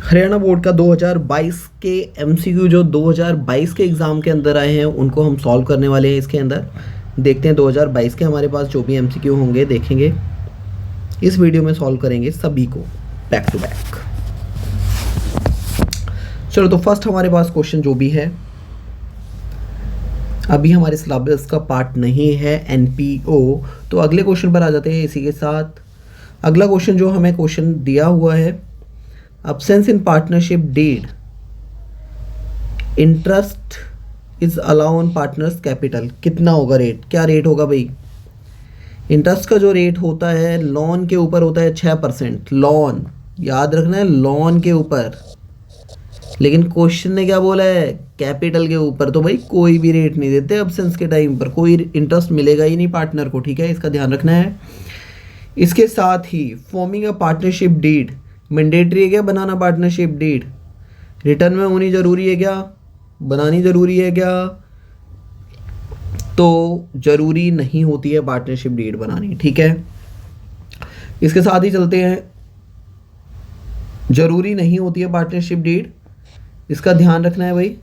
Haryana board का 2022 के MCQ जो 2022 के एग्ज़ाम के अंदर आए हैं उनको हम सॉल्व करने वाले हैं। इसके अंदर देखते हैं 2022 के हमारे पास जो भी एमसीक्यू होंगे देखेंगे, इस वीडियो में सॉल्व करेंगे सभी को बैक टू बैक। चलो तो फर्स्ट हमारे पास क्वेश्चन जो भी है अभी हमारे सिलेबस का पार्ट नहीं है एनपीओ, तो अगले क्वेश्चन पर आ जाते हैं। इसी के साथ अगला क्वेश्चन जो हमें क्वेश्चन दिया हुआ है, absence in partnership deed, interest is allow on partners capital, कितना होगा रेट, क्या रेट होगा भाई। इंटरेस्ट का जो रेट होता है लोन के ऊपर होता है 6%, लोन याद रखना है, लोन के ऊपर। लेकिन क्वेश्चन ने क्या बोला है, कैपिटल के ऊपर, तो भाई कोई भी रेट नहीं देते एब्सेंस के टाइम पर, कोई इंटरेस्ट मिलेगा ही नहीं पार्टनर को, ठीक है, इसका ध्यान रखना है। इसके साथ ही forming a partnership deed mandatory है क्या बनाना, पार्टनरशिप डीड रिटर्न में होनी ज़रूरी है क्या, बनानी ज़रूरी है क्या, तो ज़रूरी नहीं होती है पार्टनरशिप डीड बनानी, ठीक है। इसके साथ ही चलते हैं, ज़रूरी नहीं होती है पार्टनरशिप डीड, इसका ध्यान रखना है भाई,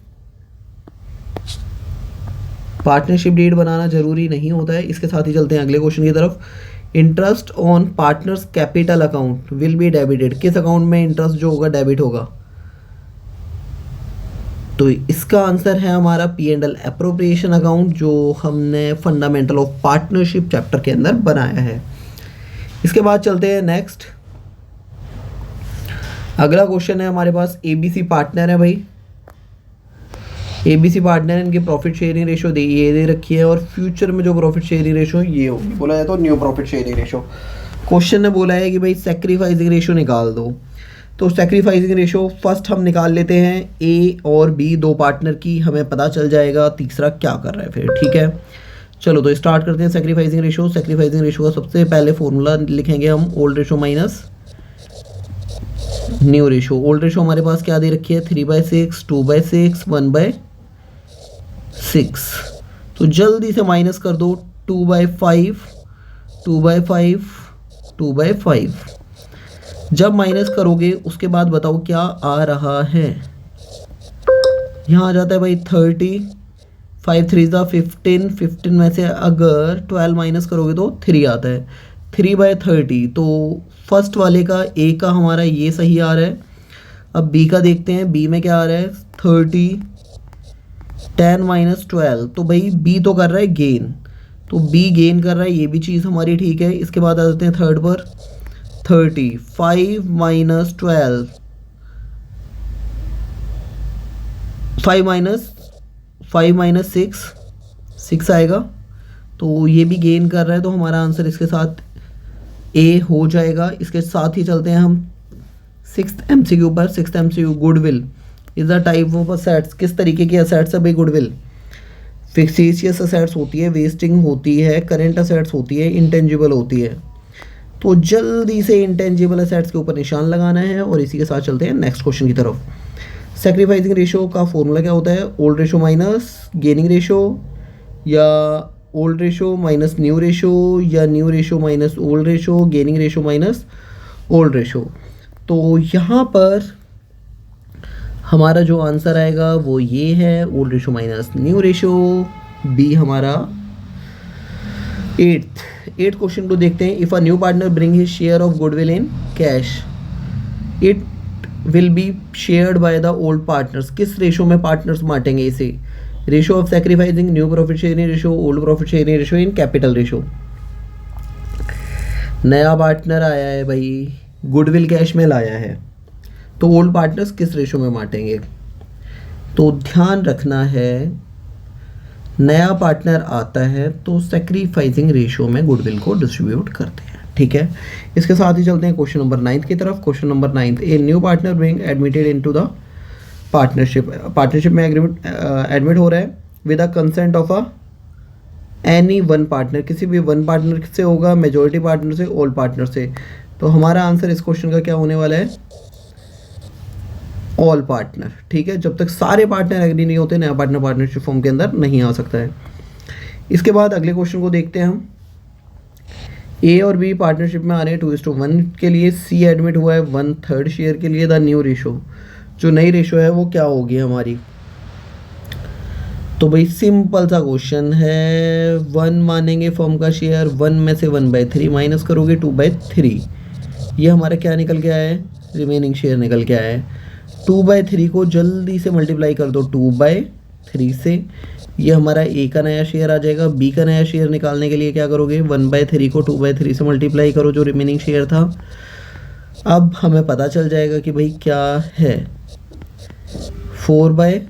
पार्टनरशिप डीड बनाना ज़रूरी नहीं होता है। इसके साथ ही चलते हैं अगले क्वेश्चन की तरफ। Interest on partners capital account will be debited, किस अकाउंट में इंटरेस्ट जो होगा डेबिट होगा, तो इसका आंसर है हमारा P&L एप्रोप्रिएशन अकाउंट, जो हमने फंडामेंटल ऑफ पार्टनरशिप चैप्टर के अंदर बनाया है। इसके बाद चलते हैं नेक्स्ट, अगला क्वेश्चन है हमारे पास, ABC पार्टनर है भाई, ABC पार्टनर इनकी प्रॉफिट शेयरिंग रेशो ये दे रखी है, और फ्यूचर में जो प्रॉफिट शेयरिंग रेशो ये होगी, बोला जाए तो new profit sharing ratio. Question ने बोला है कि भाई सेक्रीफाइसिंग रेशो निकाल दो, तो सेक्रीफाइसिंग रेशो फर्स्ट हम निकाल लेते हैं A और B दो पार्टनर की, हमें पता चल जाएगा तीसरा क्या कर रहा है फिर, ठीक है। चलो तो स्टार्ट करते हैं सेक्रीफाइसिंग रेशो। सेक्रीफाइसिंग रेशो का सबसे पहले फॉर्मूला लिखेंगे हम, old ratio minus new ratio. Old ratio हमारे पास क्या दे रखी है, 3/6, 2/6, 1/6, तो जल्दी से माइनस कर दो, 2/5, 2/5, 2/5। जब माइनस करोगे उसके बाद बताओ क्या आ रहा है, यहाँ आ जाता है भाई 30, 5 3 15, 15 में से अगर 12 माइनस करोगे तो 3 आता है, 3/30। तो फर्स्ट वाले का A का हमारा ये सही आ रहा है। अब B का देखते हैं, B में क्या आ रहा है, 30, 10 - 12, तो भाई B तो कर रहा है गेन, तो B गेन कर रहा है, ये भी चीज़ हमारी ठीक है। इसके बाद आ जाते हैं थर्ड पर, 30, 5 - 12, 5 - 6 आएगा, तो ये भी गेन कर रहा है, तो हमारा आंसर इसके साथ A हो जाएगा। इसके साथ ही चलते हैं हम सिक्स्थ एमसीक्यू पर। Sixth MCQ, goodwill is the type of assets, किस तरीके की असेट्स है भाई गुडविल, फिक्सिशियस असेट्स होती है, वेस्टिंग होती है, करेंट असेट्स होती है, इंटेंजिबल होती है। तो जल्दी से इंटेंजिबल असेट्स के ऊपर निशान लगाना है, और इसी के साथ चलते हैं नेक्स्ट क्वेश्चन की तरफ। सेक्रीफाइसिंग रेशो का फॉर्मूला क्या होता है, old ratio minus gaining ratio, या old ratio minus new ratio, या new ratio minus old ratio, gaining ratio minus old ratio. तो यहाँ पर हमारा जो आंसर आएगा वो ये है, old ratio minus new ratio, बी हमारा एट्थ क्वेश्चन को देखते हैं। If a new partner bring his share of goodwill in cash, it will be shared by the old partners, किस रेशो में पार्टनर्स बांटेंगे इसे, ratio of sacrificing, new profit sharing ratio, old profit sharing ratio, in capital ratio. नया partner आया है भाई, goodwill cash में लाया है, तो ओल्ड पार्टनर्स किस रेशो में बांटेंगे, तो ध्यान रखना है नया पार्टनर आता है तो सेक्रीफाइसिंग रेशो में गुडविल को डिस्ट्रीब्यूट करते हैं, ठीक है। इसके साथ ही चलते हैं क्वेश्चन नंबर 9 की तरफ। Question number 9, a new partner being admitted into the partnership में एडमिट हो रहा है with the consent of any one partner, किसी भी वन पार्टनर से होगा, मेजॉरिटी पार्टनर से, ऑल पार्टनर से। तो हमारा आंसर इस क्वेश्चन का क्या होने वाला है, ऑल पार्टनर, ठीक है। जब तक सारे पार्टनर एग्री नहीं होते नया पार्टनर पार्टनरशिप फॉर्म के अंदर नहीं आ सकता है। इसके बाद अगले क्वेश्चन को देखते हैं हम, ए और बी पार्टनरशिप में आ रहे हैं 2:1 के लिए, सी एडमिट हुआ है 1/3 शेयर के लिए। द न्यू रेशो, जो नई रेशो है वो क्या होगी हमारी? तो भाई सिंपल सा क्वेश्चन है, 1 मानेंगे फर्म का शेयर, 1 में से 1/3 माइनस करोगे 2/3, ये हमारा क्या निकल के आया है? रिमेनिंग शेयर निकल के आया है। 2/3 को जल्दी से मल्टीप्लाई कर दो 2/3 से, ये हमारा ए का नया शेयर आ जाएगा। बी का नया शेयर निकालने के लिए क्या करोगे? 1/3 को 2/3 से मल्टीप्लाई करो, जो रिमेनिंग शेयर था। अब हमें पता चल जाएगा कि भाई क्या है, 4/9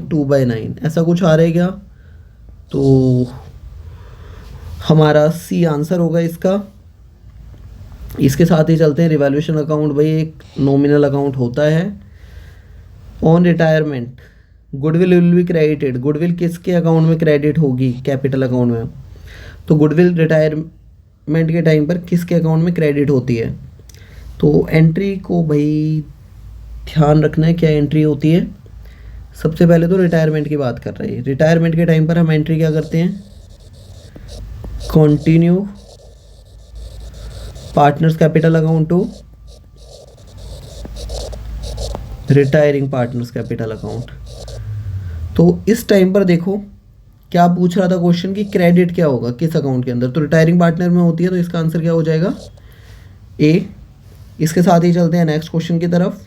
2/9 ऐसा कुछ आ रहा है क्या? तो हमारा सी आंसर होगा इसका। इसके साथ ही चलते हैं रिवैल्यूएशन अकाउंट। भाई एक नॉमिनल अकाउंट होता है। On retirement goodwill will be credited, goodwill किसके अकाउंट में क्रेडिट होगी? कैपिटल अकाउंट में। तो गुडविल रिटायरमेंट के टाइम पर किसके अकाउंट में क्रेडिट होती है? तो एंट्री को भाई ध्यान रखना है, क्या एंट्री होती है। सबसे पहले तो रिटायरमेंट की बात कर रहे हैं। रिटायरमेंट के टाइम पर हम एंट्री क्या करते हैं? Continue partners capital account to retiring partners capital account. तो इस टाइम पर देखो क्या पूछ रहा था क्वेश्चन की क्रेडिट क्या होगा किस अकाउंट के अंदर, तो रिटायरिंग पार्टनर में होती है, तो इसका आंसर क्या हो जाएगा? ए। इसके साथ ही चलते हैं नेक्स्ट क्वेश्चन की तरफ।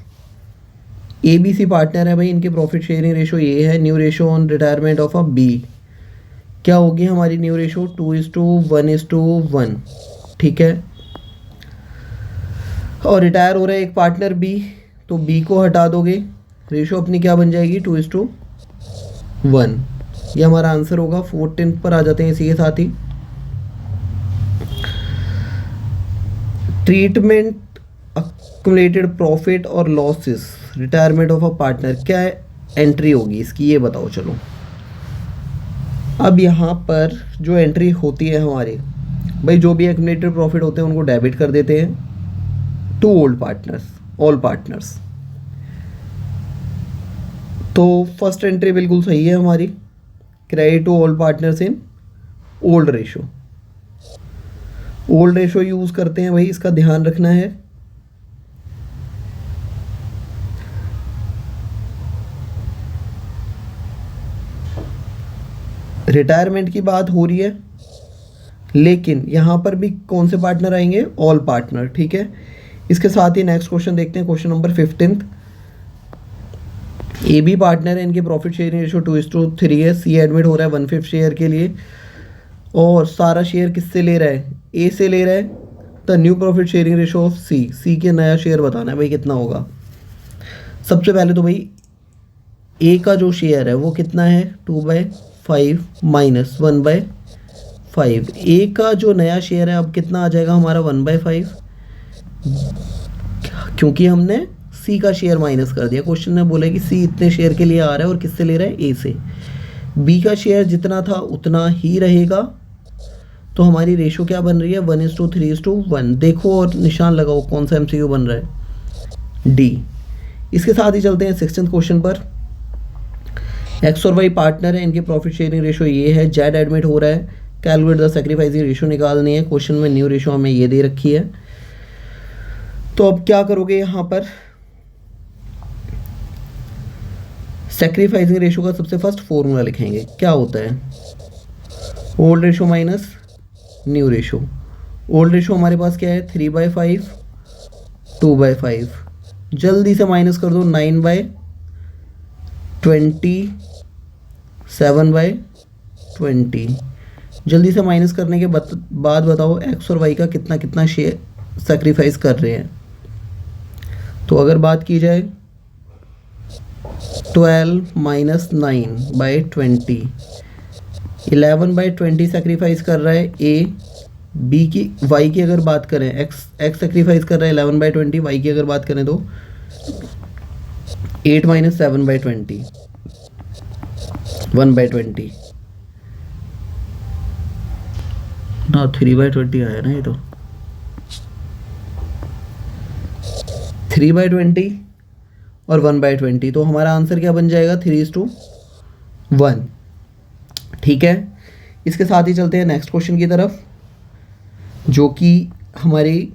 ए बी सी पार्टनर है भाई, इनकी प्रॉफिट शेयरिंग रेशो ये है। New ratio on retirement of A B क्या होगी हमारी न्यू रेशो? 2:1:1। ठीक है। और रिटायर हो रहा है एक पार्टनर बी, तो बी को हटा दोगे, रेशो अपनी क्या बन जाएगी? 2:1। ये हमारा आंसर होगा। 14 पर आ जाते हैं इसी के साथ ही। ट्रीटमेंट अक्यूमुलेटेड प्रॉफिट और losses retirement of a partner, क्या एंट्री होगी इसकी, ये बताओ। चलो अब यहाँ पर जो एंट्री होती है हमारी, भाई जो भी एक्यूमुलेटेड प्रॉफिट होते हैं उनको डेबिट कर देते हैं टू ऑल पार्टनर्स। तो फर्स्ट एंट्री बिल्कुल सही है हमारी, credit to all partners in old ratio. Old ratio use करते हैं भाई, इसका ध्यान रखना है। रिटायरमेंट की बात हो रही है, लेकिन यहाँ पर भी कौन से पार्टनर आएंगे? All partner. ठीक है। इसके साथ ही नेक्स्ट क्वेश्चन देखते हैं, question number 15। A B partner है, इनकी प्रॉफिट शेयरिंग रेशो 2:3 है। सी एडमिट हो रहा है 1/5 शेयर के लिए, और सारा शेयर किससे ले रहा है? ए से ले रहा है। The new profit sharing ratio of C, C के नया शेयर बताना है भाई कितना होगा। सबसे पहले तो भाई ए का जो शेयर है वो कितना है? 2/5 माइनस 1/5। ए का जो नया शेयर है अब कितना आ जाएगा हमारा? 1/5, क्योंकि हमने सी का शेयर माइनस कर दिया। क्वेश्चन ने बोला कि सी इतने शेयर के लिए आ रहा है और किससे ले रहा है? ए से। बी का शेयर जितना था उतना ही रहेगा, तो हमारी रेशो क्या बन रही है? 1:3:1। देखो और निशान लगाओ कौन सा एमसीक्यू बन रहा है? डी। इसके साथ ही चलते हैं 16th क्वेश्चन पर। एक्स और वाई पार्टनर है, इनकी प्रॉफिट शेयरिंग रेशो ये है। जेड एडमिट हो रहा है, कैलकुलेट द सैक्रिफाइसिंग रेशो निकालनी है। क्वेश्चन में न्यू रेशो हमें ये दे रखी है। तो अब क्या करोगे यहाँ पर? सैक्रिफाइसिंग रेशो का सबसे फर्स्ट फॉर्मूला लिखेंगे। क्या होता है? Old ratio minus new ratio. Old ratio हमारे पास क्या है? 3/5 2/5। जल्दी से माइनस कर दो 9/20 7/20। जल्दी से माइनस करने के बाद बताओ एक्स और वाई का कितना कितना शेयर सैक्रिफाइस कर रहे हैं। तो अगर बात की जाए 12 माइनस 9/20, 11/20 सेक्रीफाइस कर रहा है ए। बी की वाई की अगर बात करें, एक्स सेक्रीफाइस कर रहा है 11/20, वाई की अगर बात करें तो 8 माइनस 7/20 1/20 ना, 3/20 आया ना, ये तो 3/20 और 1/20। तो हमारा आंसर क्या बन जाएगा? 3:1। ठीक है। इसके साथ ही चलते हैं नेक्स्ट क्वेश्चन की तरफ, जो कि हमारी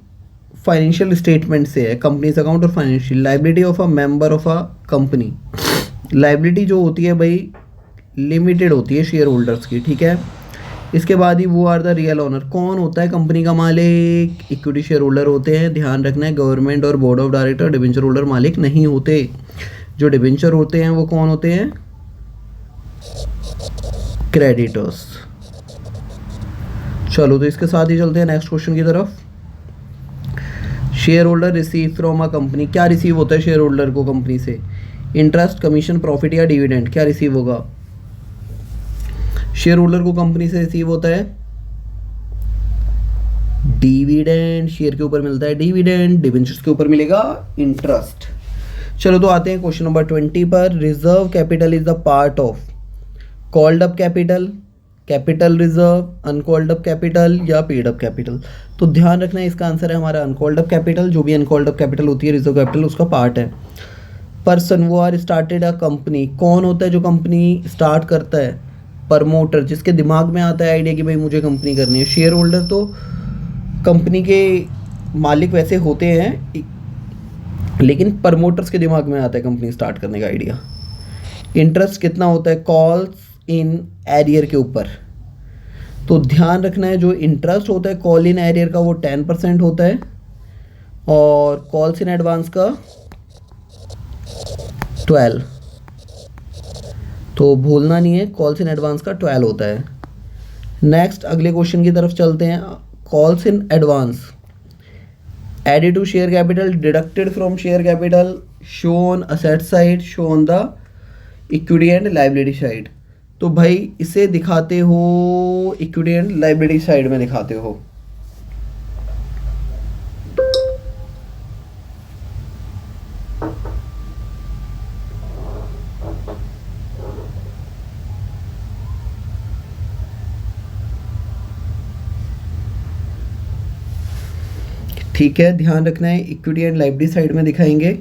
फाइनेंशियल स्टेटमेंट से है, कंपनीज अकाउंट और financial liability of a member of a company. Liability जो होती है भाई लिमिटेड होती है शेयर होल्डर्स की, ठीक है। इसके बाद ही वो आर द रियल ओनर, कौन होता है कंपनी का मालिक, इक्विटी शेयर होल्डर होते हैं। ध्यान रखना है गवर्नमेंट और board of director debenture holder मालिक नहीं होते। जो डिबेंचर होते हैं वो कौन होते हैं, क्रेडिटर्स। चलो तो इसके साथ ही चलते हैं नेक्स्ट क्वेश्चन की तरफ। Share holder receive from a company, क्या रिसीव होता है शेयर होल्डर को कंपनी से, इंटरेस्ट, कमीशन, प्रॉफिट या डिविडेंड, क्या रिसीव होगा। शेयर होल्डर को कंपनी से रिसीव होता है डिविडेंड, शेयर के ऊपर मिलता है डिविडेंड, डिबेंचर्स के ऊपर मिलेगा इंटरेस्ट। चलो तो आते हैं क्वेश्चन नंबर 20 पर। Reserve capital is the part of called up capital, capital reserve, uncalled up capital या पेड अप कैपिटल। तो ध्यान रखना है इसका आंसर है हमारा अनकॉल्ड अप कैपिटल। जो भी अनकॉल्ड अप कैपिटल होती है रिजर्व कैपिटल उसका पार्ट है। पर्सन, वो आर स्टार्टेड अ कंपनी, कौन होता है जो कंपनी स्टार्ट करता है, प्रमोटर, जिसके दिमाग में आता है आइडिया कि भाई मुझे कंपनी करनी है। शेयर होल्डर तो कंपनी के मालिक वैसे होते हैं, लेकिन प्रमोटर्स के दिमाग में आता है कंपनी स्टार्ट करने का आइडिया। इंटरेस्ट कितना होता है, कॉल्स इन एरियर के ऊपर। तो ध्यान रखना है जो इंटरेस्ट होता है कॉल इन एरियर का वो 10% होता है, और कॉल्स इन एडवांस का 12। तो भूलना नहीं है, कॉल्स इन एडवांस का 12 होता है। नेक्स्ट अगले क्वेश्चन की तरफ चलते हैं। Calls in advance added to share capital, deducted from share capital, show on asset side, show on the equity and liability side. तो भाई इसे दिखाते हो इक्विटी एंड लाइबिलिटी साइड में दिखाते हो। ठीक है, ध्यान रखना है इक्विटी एंड लाइबिलिटी साइड में दिखाएंगे।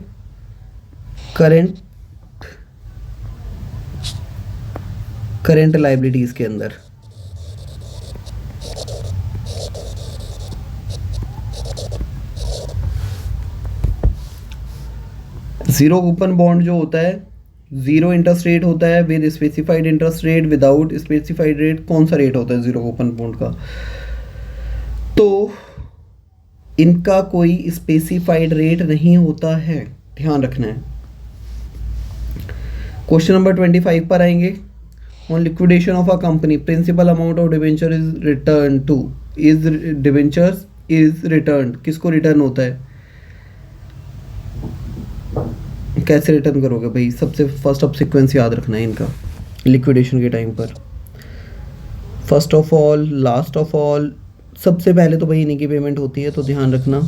करंट लाइबिलिटीज के अंदर। जीरो कूपन बॉन्ड जो होता है, जीरो इंटरेस्ट रेट होता है, with specified interest rate, without specified rate, कौन सा रेट होता है जीरो कूपन बॉन्ड का। तो इनका कोई स्पेसिफाइड रेट नहीं होता है, ध्यान रखना है। क्वेश्चन नंबर 25 पर आएंगे। On liquidation of a company principal amount of debenture is return to, is debentures is return, किसको रिटर्न होता है, कैसे रिटर्न करोगे भाई। सबसे फर्स्ट अब सीक्वेंस याद रखना है इनका लिक्विडेशन के टाइम पर। First of all, last of all, सबसे पहले तो भाई इन्हीं की पेमेंट होती है, तो ध्यान रखना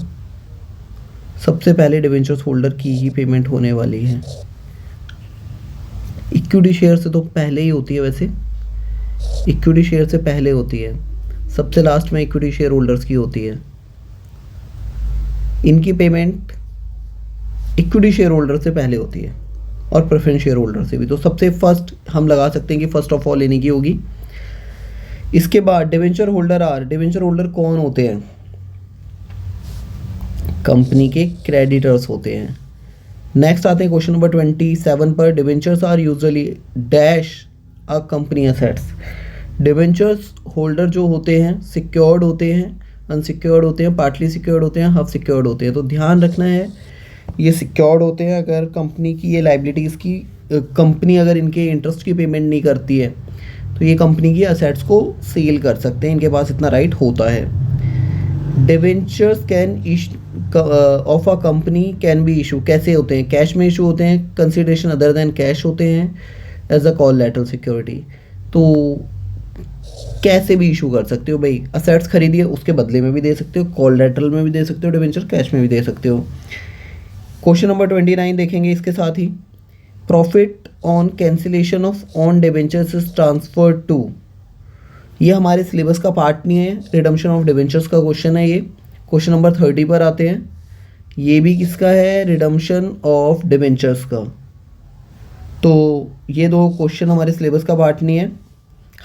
सबसे पहले डिबेंचर्स होल्डर की ही पेमेंट होने वाली है। इक्विटी शेयर से तो पहले ही होती है, वैसे इक्विटी शेयर से पहले होती है, सबसे लास्ट में इक्विटी शेयर होल्डर्स की होती है। इनकी पेमेंट इक्विटी शेयर होल्डर से पहले होती है और प्रेफरेंस शेयर होल्डर से भी। तो सबसे फर्स्ट हम लगा सकते हैं कि फर्स्ट ऑफ ऑल इन्हीं की होगी। इसके बाद debenture holder are, debenture holder कौन होते हैं, कंपनी के क्रेडिटर्स होते हैं। नेक्स्ट आते हैं क्वेश्चन नंबर 27 पर। Debentures are usually dash a company assets, debentures holder जो होते हैं सिक्योर्ड होते हैं, अनसिक्योर्ड होते हैं, पार्टली सिक्योर्ड होते हैं, हाफ सिक्योर्ड होते हैं। तो ध्यान रखना है ये सिक्योर्ड होते हैं। अगर कंपनी की ये लाइबिलिटीज़ की कंपनी अगर इनके इंटरेस्ट की पेमेंट नहीं करती है तो ये कंपनी की असेट्स को सेल कर सकते हैं, इनके पास इतना राइट होता है। Debentures can of a company can be issue, कैसे होते हैं, कैश में इशू होते हैं, कंसिडरेशन अदर देन कैश होते हैं, एज अ कॉलेटरल सिक्योरिटी। तो कैसे भी इशू कर सकते हो भाई, असेट्स खरीदिए उसके बदले में भी दे सकते हो, कॉलेटरल में भी दे सकते हो, डिबेंचर कैश में भी दे सकते हो। क्वेश्चन नंबर 29 देखेंगे इसके साथ ही। Profit on cancellation of on debentures is transfer to, ये हमारे सिलेबस का पार्ट नहीं है, रिडम्पशन ऑफ डिबेंचर्स का क्वेश्चन है ये। क्वेश्चन नंबर 30 पर आते हैं। ये भी किसका है, रिडम्पशन ऑफ डिबेंचर्स का। तो ये दो क्वेश्चन हमारे सिलेबस का पार्ट नहीं है।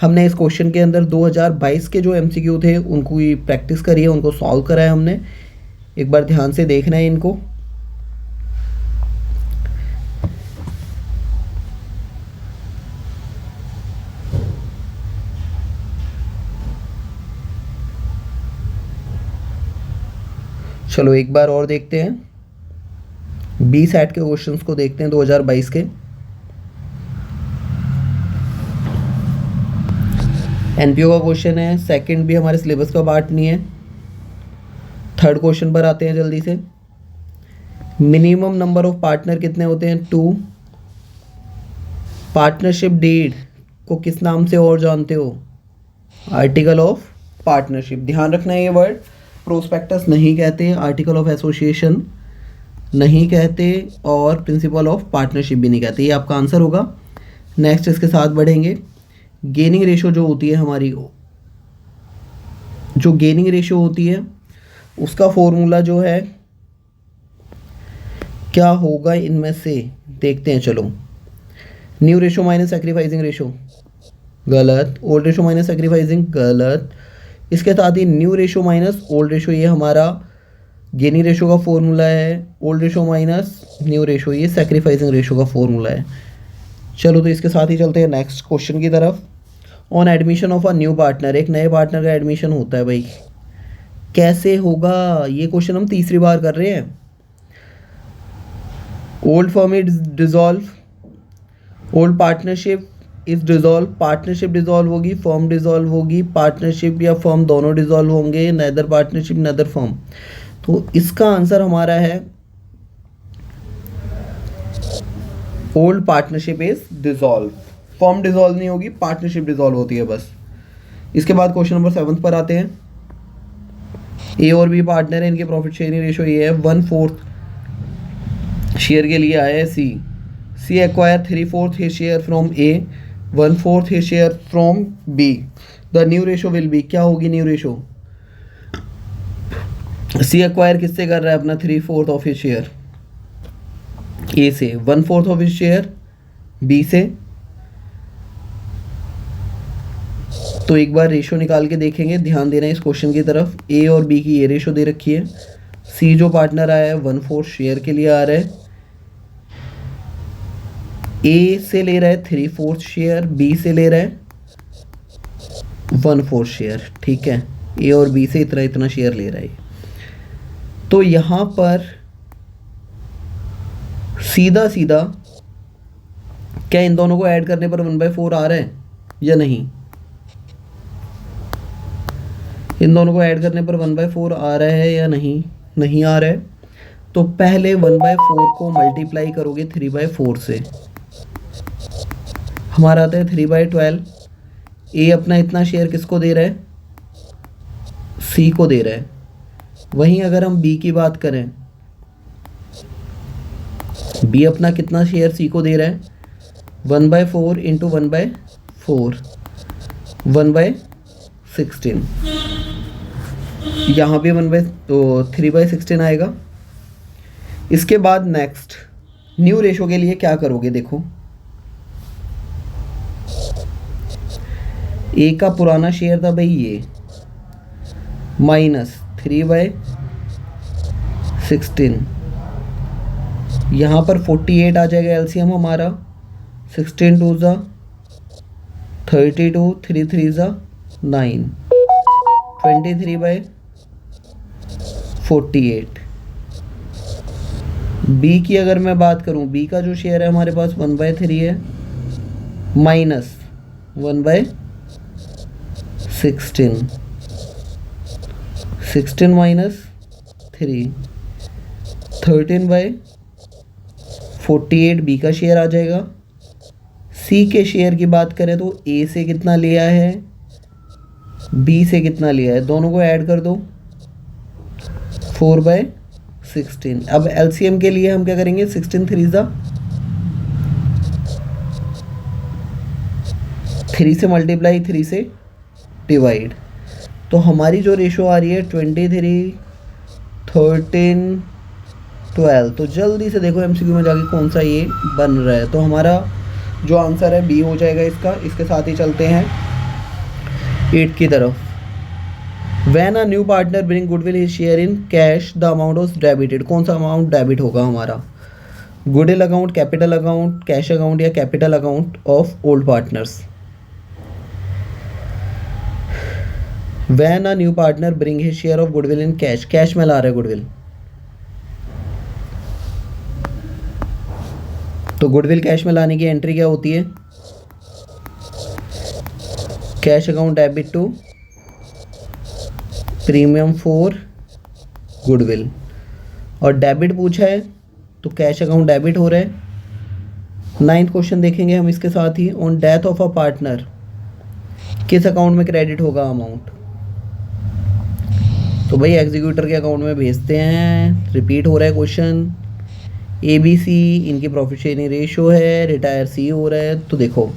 हमने इस क्वेश्चन के अंदर 2022 के जो एमसीक्यू थे उनको ही प्रैक्टिस करी है, उनको सॉल्व करा है हमने। एक बार ध्यान से देखना है इनको। चलो एक बार और देखते हैं, 20 सेट के क्वेश्चंस को देखते हैं 2022 के। एनपीओ का क्वेश्चन है, सेकंड भी हमारे सिलेबस का पार्ट नहीं है। थर्ड क्वेश्चन पर आते हैं जल्दी से। मिनिमम नंबर ऑफ पार्टनर कितने होते हैं? 2। पार्टनरशिप डीड को किस नाम से और जानते हो? Article of partnership. ध्यान रखना है ये वर्ड, प्रोस्पेक्टस नहीं कहते, आर्टिकल ऑफ एसोसिएशन नहीं कहते और प्रिंसिपल ऑफ पार्टनरशिप भी नहीं कहते। ये आपका आंसर होगा। नेक्स्ट इसके साथ बढ़ेंगे। गेनिंग रेशो जो होती है हमारी, जो गेनिंग रेशो होती है उसका फॉर्मूला जो है क्या होगा इनमें से, देखते हैं। चलो, new ratio minus sacrificing ratio, गलत। ओल्ड रेशो माइनस सैक्रिफाइसिंग, गलत। इसके साथ ही new ratio minus old ratio, ये हमारा गेनिंग रेशो का फॉर्मूला है। Old ratio minus new ratio, ये सैक्रिफाइसिंग रेशो का फॉर्मूला है। चलो तो इसके साथ ही चलते हैं नेक्स्ट क्वेश्चन की तरफ। On admission of a new partner, एक नए पार्टनर का एडमिशन होता है भाई, कैसे होगा? ये क्वेश्चन हम तीसरी बार कर रहे हैं। Old firm is dissolve, old partnership is dissolve, partnership dissolve होगी, फर्म डिसॉल्व होगी, पार्टनरशिप या फर्म दोनों डिसॉल्व होंगे, नेदर पार्टनरशिप नेदर फर्म। तो इसका आंसर हमारा है old partnership is dissolve. Firm dissolve नहीं होगी, पार्टनरशिप डिसॉल्व होती है बस। इसके बाद क्वेश्चन नंबर 7 पर आते हैं। ए और बी पार्टनर है, इनके प्रॉफिट शेयरिंग रेशो ये है 1/4 शेयर के लिए आया है C. C acquire 3/4 his share from A, 1/4 his share from B. The new ratio will be, क्या होगी न्यू रेशो? सी एक्वायर किससे कर रहा है अपना 3/4 ऑफ हिज शेयर? ए से। 1/4 ऑफ हिज शेयर बी से। तो एक बार रेशो निकाल के देखेंगे, ध्यान देना है इस क्वेश्चन की तरफ। ए और बी की ये रेशो दे रखी है। सी जो पार्टनर आया है 1/4 शेयर के लिए आ रहा है, ए से ले रहा है 3/4 शेयर, बी से ले रहा है 1/4 शेयर, ठीक है। ए और बी से इतना इतना शेयर ले रहा है। तो यहाँ पर सीधा सीधा क्या इन दोनों को ऐड करने पर 1/4 आ रहा है या नहीं? इन दोनों को ऐड करने पर 1/4 आ रहा है या नहीं? नहीं आ रहा है। तो पहले 1/4 को मल्टीप्लाई करोगे 3/4 से, हमारा आता है 3/12। ए अपना इतना शेयर किसको दे रहा है? सी को दे रहा है। वहीं अगर हम बी की बात करें, बी अपना कितना शेयर सी को दे रहा है? 1/4 इंटू 1/4, 1/16। यहाँ भी 3/16 आएगा। इसके बाद नेक्स्ट न्यू रेशो के लिए क्या करोगे? देखो, ए का पुराना शेयर था भाई ये, माइनस 3/16। यहाँ पर 48 आ जाएगा एलसीएम हमारा। 16 2 ज़ा 32, 3 3 ज़ा 9, 23/48। बी की अगर मैं बात करूं, बी का जो शेयर है हमारे पास 1/3 है, माइनस 1/16, 16 माइनस 3, 13/48 बी का शेयर आ जाएगा। सी के शेयर की बात करें तो ए से कितना लिया है, बी से कितना लिया है, दोनों को ऐड कर दो 4/16। अब एलसीएम के लिए हम क्या करेंगे? 16 3 ज़ा 3 से मल्टीप्लाई, 3 से डिवाइड। तो हमारी जो रेशो आ रही है 23, 13, 12। तो जल्दी से देखो एमसीक्यू में जाके कौन सा ये बन रहा है। तो हमारा जो आंसर है बी हो जाएगा इसका। इसके साथ ही चलते हैं 8 की तरफ। When a new partner bring goodwill his share in cash, the amount was debited. कौन सा अमाउंट डेबिट होगा हमारा? Goodwill account, capital account, cash account या capital account of old partners? When a new partner bring his share of goodwill in cash, cash में ला रहा है goodwill, तो goodwill cash में लाने की एंट्री क्या होती है? Cash account debit to premium for goodwill, और डेबिट पूछा है तो कैश अकाउंट डेबिट हो रहा है। 9th क्वेश्चन देखेंगे हम इसके साथ ही। On death of a partner, किस अकाउंट में क्रेडिट होगा अमाउंट? तो भाई एग्जीक्यूटर के अकाउंट में भेजते हैं। रिपीट हो रहा है क्वेश्चन। ABC इनकी प्रॉफिट शेयरिंग रेशियो है, रिटायर C हो रहा है। तो देखो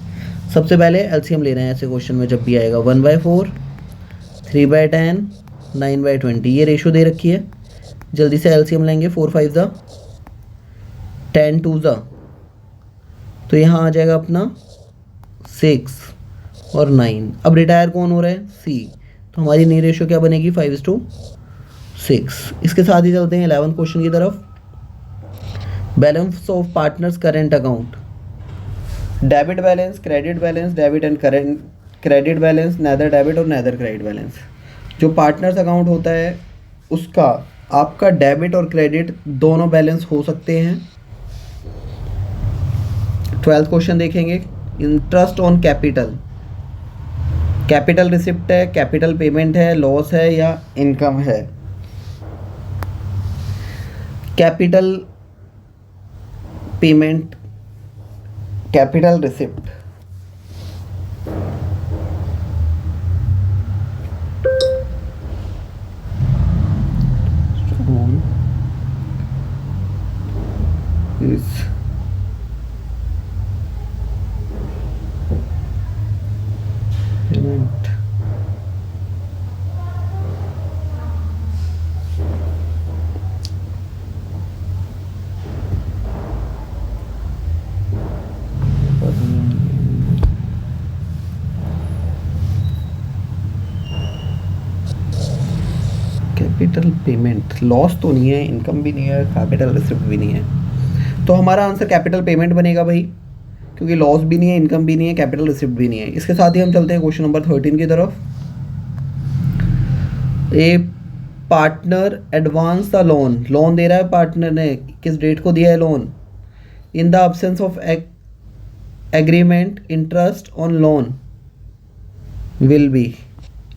सबसे पहले एलसीएम ले रहे हैं ऐसे क्वेश्चन में जब भी आएगा। 1/4, 3/10, 9/20, ये रेशियो दे रखी है। जल्दी से एलसीएम लेंगे। 4 5 ज़ा 10 2 ज़ा, तो यहाँ आ जाएगा अपना 6 और 9। अब रिटायर कौन हो रहा है? C, तो हमारी नई रेशियो क्या बनेगी? 5:6। इसके साथ ही चलते हैं 11th क्वेश्चन की तरफ। Balance of partners current account, debit balance, credit balance, debit and current credit balance, neither debit और नेदर क्रेडिट बैलेंस। जो पार्टनर्स अकाउंट होता है उसका आपका डेबिट और क्रेडिट दोनों बैलेंस हो सकते हैं। 12th क्वेश्चन देखेंगे। Interest on capital, capital receipt है, कैपिटल पेमेंट है, लॉस है या इनकम है? Capital payment, capital receipt, is payment, capital payment. Loss तो नहीं है, इनकम भी नहीं है, कैपिटल रिसिप्ट भी नहीं है, तो हमारा आंसर कैपिटल पेमेंट बनेगा भाई, क्योंकि लॉस भी नहीं है, इनकम भी नहीं है, कैपिटल रिसिप्ट भी नहीं है। इसके साथ ही हम चलते हैं क्वेश्चन नंबर 13 की तरफ। A partner advance the loan, loan दे रहा है पार्टनर ने, किस डेट को दिया है loan? In the absence of agreement interest on loan will be,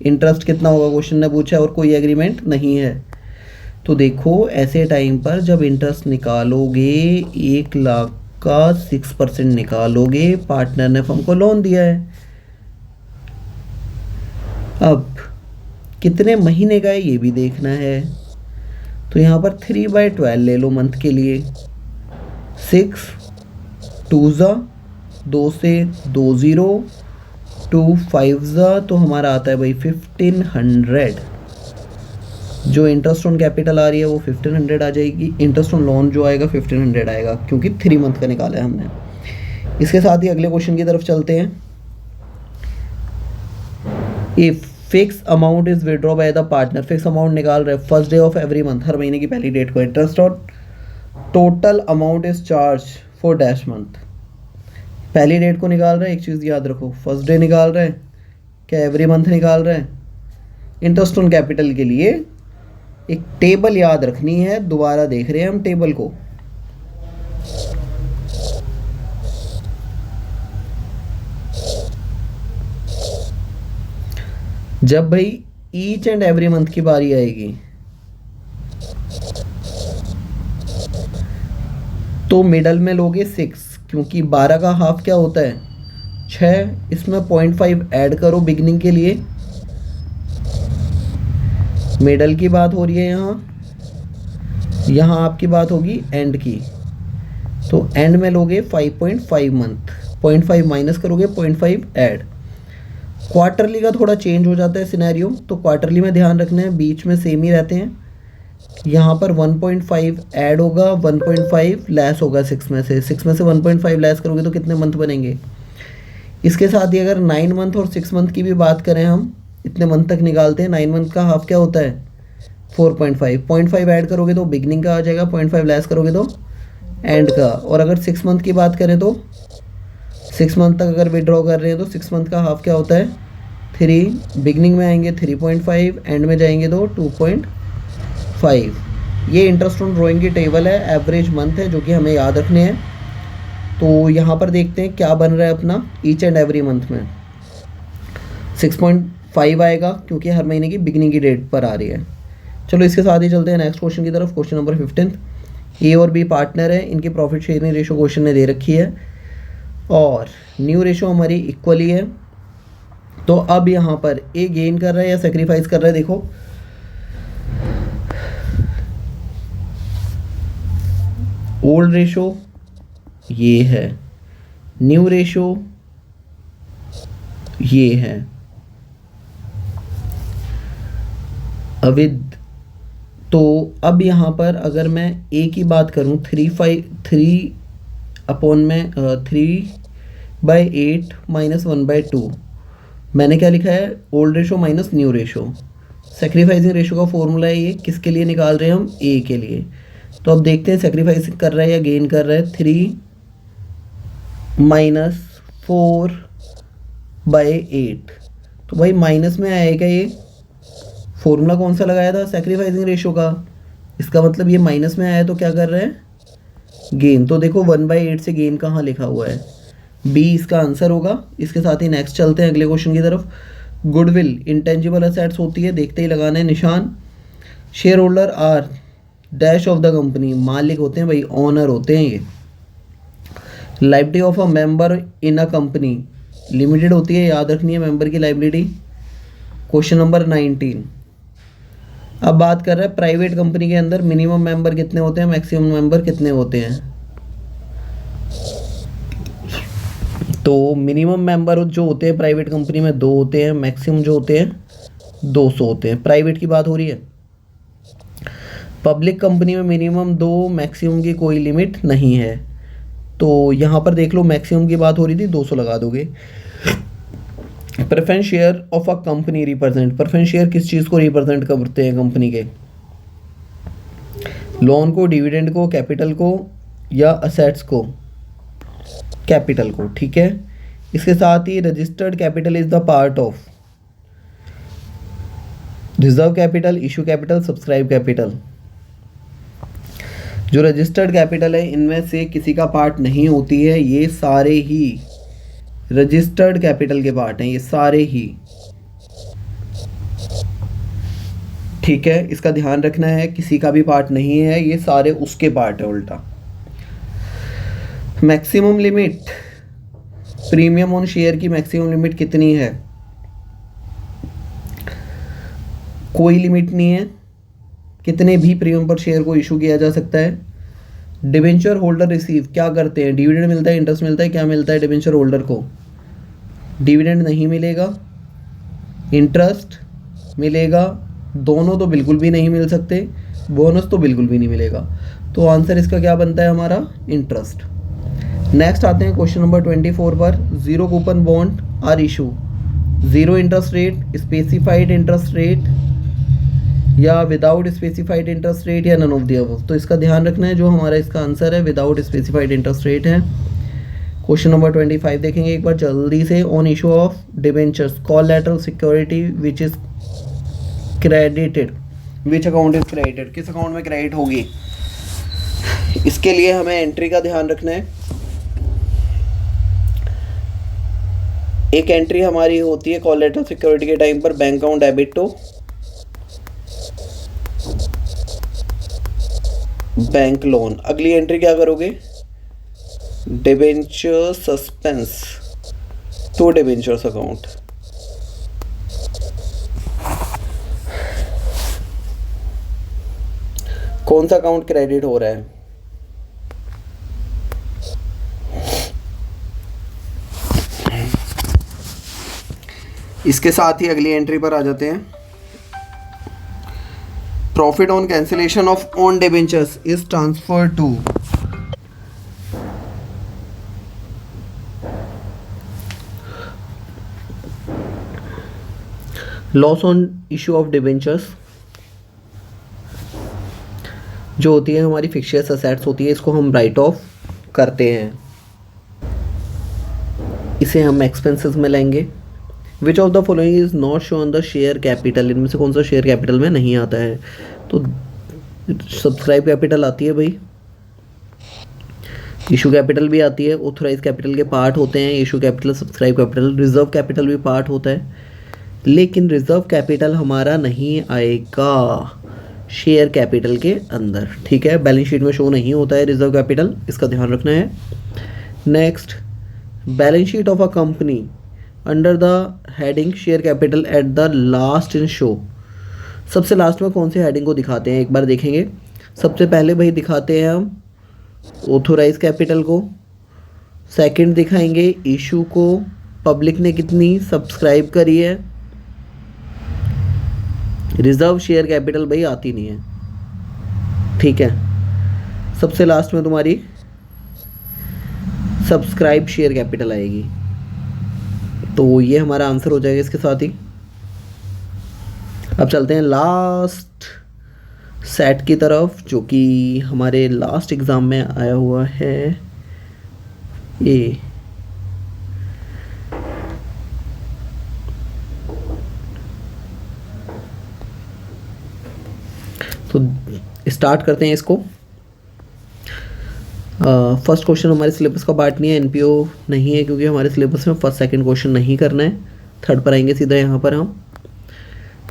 interest कितना होगा क्वेश्चन ने पूछा है और कोई एग्रीमेंट नहीं है। तो देखो ऐसे टाइम पर जब इंटरेस्ट निकालोगे 1 लाख का 6% निकालोगे, पार्टनर ने फर्म को लोन दिया है। अब कितने महीने का है ये भी देखना है, तो यहाँ पर 3/12 ले लो मंथ के लिए। 6 2 ज़ा 2 से 2 0 2 5 ज़ा, तो हमारा आता है भाई 1500। जो इंटरेस्ट ऑन कैपिटल आ रही है वो 1500 आ जाएगी, इंटरेस्ट ऑन लोन जो आएगा 1500 आएगा, क्योंकि 3 मंथ का निकाला है हमने। इसके साथ ही अगले क्वेश्चन की तरफ चलते हैं। If fix amount is withdraw by the partner, fix amount निकाल रहे first day of every month, हर महीने की पहली डेट को। Interest on total amount is charge for dash month, पहली डेट को निकाल रहे हैं। एक चीज़ याद रखो, फर्स्ट डे निकाल रहे हैं क्या एवरी मंथ निकाल रहे हैं? इंटरेस्ट ऑन कैपिटल के लिए एक टेबल याद रखनी है, दोबारा देख रहे हैं हम टेबल को। जब भाई ईच एंड एवरी मंथ की बारी आएगी तो मिडल में लोगे 6, क्योंकि 12 का हाफ क्या होता है? 6, इसमें 0.5 ऐड करो बिगनिंग के लिए। मिडल की बात हो रही है यहाँ आपकी बात होगी एंड की, तो एंड में लोगे 5.5 मंथ, 0.5 माइनस करोगे, 0.5 ऐड। क्वार्टरली का थोड़ा चेंज हो जाता है सिनेरियो, तो क्वार्टरली में ध्यान रखना है बीच में सेम ही रहते हैं। यहाँ पर 1.5 ऐड होगा, 1.5 लेस होगा 6 में से। 6 में से 1.5 लेस करोगे तो कितने मंथ बनेंगे? इसके साथ ही अगर 9 मंथ और 6 मंथ की भी बात करें हम, इतने मंथ तक निकालते हैं, 9 मंथ का हाफ क्या होता है 4.5, 0.5 ऐड करोगे तो बिगनिंग का आ जाएगा, 0.5 लेस करोगे तो एंड का। और अगर 6 मंथ की बात करें तो 6 मंथ तक अगर विड्रॉ कर रहे हैं तो 6 मंथ का हाफ क्या होता है 3, बिगनिंग में आएंगे 3.5, एंड में जाएंगे तो 2.5। ये इंटरेस्ट ऑन ड्रॉइंग की टेबल है, एवरेज मंथ है जो कि हमें याद रखने हैं। तो यहाँ पर देखते हैं क्या बन रहा है अपना ईच एंड एवरी मंथ में। 6.5 आएगा क्योंकि हर महीने की बिगनिंग की डेट पर आ रही है। चलो इसके साथ ही चलते हैं नेक्स्ट क्वेश्चन की तरफ। क्वेश्चन नंबर 15, ए और बी पार्टनर है, इनकी प्रॉफिट शेयरिंग रेशो क्वेश्चन ने दे रखी है और न्यू रेशो हमारी इक्वली है। तो अब यहाँ पर ए गेन कर रहा है या सेक्रीफाइस कर रहा है, देखो ओल्ड रेशो ये है, न्यू रेशो ये है, अविद। तो अब यहाँ पर अगर मैं ए की बात करूँ 3/8 माइनस 1/2, मैंने क्या लिखा है old ratio minus new ratio. Sacrificing ratio का फॉर्मूला है ये, किसके लिए निकाल रहे हैं हम ए के लिए। तो अब देखते हैं सेक्रीफाइस कर रहा है या गेन कर रहा है। 3 माइनस 4/8, तो भाई माइनस में आएगा ये। फॉर्मूला कौन सा लगाया था सेक्रीफाइसिंग रेशो का, इसका मतलब ये माइनस में आया तो क्या कर रहे हैं गेन। तो देखो 1/8 से गेन कहाँ लिखा हुआ है, बी इसका आंसर होगा। इसके साथ ही नेक्स्ट चलते हैं अगले क्वेश्चन की तरफ। गुडविल इंटेंजिबल असेट्स होती है, देखते ही लगाना है निशान। Share holder are dash of the company, मालिक होते हैं भाई, ऑनर होते हैं ये। Liability of a member in a company limited होती है, याद रखनी है मेंबर की लाइबिलिटी। क्वेश्चन नंबर 19, अब बात कर रहे हैं प्राइवेट कंपनी के अंदर मिनिमम मेंबर कितने होते हैं, मैक्सिमम मेंबर कितने होते हैं। तो मिनिमम मेंबर जो होते हैं प्राइवेट कंपनी में 2 होते हैं, मैक्सिमम जो होते हैं 200 होते हैं। प्राइवेट की बात हो रही है। पब्लिक कंपनी में मिनिमम 2, मैक्सिमम की कोई लिमिट नहीं है। तो यहाँ पर देख लो मैक्सिमम की बात हो रही थी, 200 लगा दोगे। Preference share of a company represent, preference share किस चीज़ को रिप्रेजेंट करते हैं कंपनी के, लोन को, डिविडेंड को, कैपिटल को या असेट्स को, कैपिटल को, ठीक है। इसके साथ ही registered capital is the part of reserve capital, issue capital, subscribe capital. जो रजिस्टर्ड कैपिटल है इनमें से किसी का पार्ट नहीं होती है, ये सारे ही रजिस्टर्ड कैपिटल के पार्ट हैं, ये सारे ही, ठीक है। इसका ध्यान रखना है, किसी का भी पार्ट नहीं है, ये सारे उसके पार्ट है उल्टा। Maximum limit premium on share की मैक्सिमम लिमिट कितनी है, कोई लिमिट नहीं है, कितने भी प्रीमियम पर शेयर को इशू किया जा सकता है। डिबेंचर होल्डर रिसीव क्या करते हैं, डिविडेंड मिलता है, इंटरेस्ट मिलता है, क्या मिलता है डिबेंचर होल्डर को, डिविडेंड नहीं मिलेगा, इंटरेस्ट मिलेगा, दोनों तो बिल्कुल भी नहीं मिल सकते, बोनस तो बिल्कुल भी नहीं मिलेगा। तो आंसर इसका क्या बनता है हमारा इंटरेस्ट। नेक्स्ट आते हैं क्वेश्चन नंबर 24 पर। 0 coupon bond are issue, 0 interest rate, specified interest rate या विदाउट स्पेसिफाइड इंटरेस्ट रेट या नन ऑफ द अबव। तो इसका ध्यान रखना है, जो हमारा इसका आंसर है विदाउट स्पेसिफाइड इंटरेस्ट रेट है। क्वेश्चन नंबर 25 देखेंगे एक बार जल्दी से। On issue of debentures collateral security which is credited, which account is credited, किस अकाउंट में क्रेडिट होगी, इसके लिए हमें एंट्री का ध्यान रखना है। एक एंट्री हमारी होती है कोलैटरल सिक्योरिटी के टाइम पर bank account debit to bank loan. अगली एंट्री क्या करोगे, debenture suspense to debentures account. कौन सा अकाउंट क्रेडिट हो रहा है, इसके साथ ही अगली एंट्री पर आ जाते हैं। Profit on cancellation of own debentures is transfer to, loss on issue of debentures जो होती है हमारी फिक्शियस असेट्स होती है, इसको हम राइट ऑफ करते हैं, इसे हम एक्सपेंसेस में लेंगे। Which of the following is not show on the share capital, इनमें से कौन सा शेयर कैपिटल में नहीं आता है? तो सब्सक्राइब कैपिटल आती है भाई, इशू कैपिटल भी आती है, ऑथोराइज कैपिटल के पार्ट होते हैं issue capital, subscribe capital, reserve capital भी पार्ट होता है, लेकिन रिजर्व कैपिटल हमारा नहीं आएगा शेयर कैपिटल के अंदर, ठीक है। बैलेंस शीट में शो नहीं होता है रिजर्व कैपिटल, इसका ध्यान रखना है। Next, balance sheet of a company under the heading share capital at the last in show, सबसे लास्ट में कौन से हेडिंग को दिखाते हैं एक बार देखेंगे। सबसे पहले भाई दिखाते हैं हम ऑथोराइज कैपिटल को, सेकंड दिखाएंगे इशू को, पब्लिक ने कितनी सब्सक्राइब करी है, रिजर्व शेयर कैपिटल भाई आती नहीं है, ठीक है। सबसे लास्ट में तुम्हारी सब्सक्राइब शेयर कैपिटल आएगी, तो ये हमारा आंसर हो जाएगा इसके साथ ही। अब चलते हैं लास्ट सेट की तरफ, जो कि हमारे लास्ट एग्ज़ाम में आया हुआ है ए। तो स्टार्ट करते हैं इसको। फर्स्ट क्वेश्चन हमारे सिलेबस का पार्ट नहीं है, एनपीओ नहीं है, क्योंकि हमारे सिलेबस में फर्स्ट सेकंड क्वेश्चन नहीं करना है, थर्ड पर आएंगे सीधा यहाँ पर हम।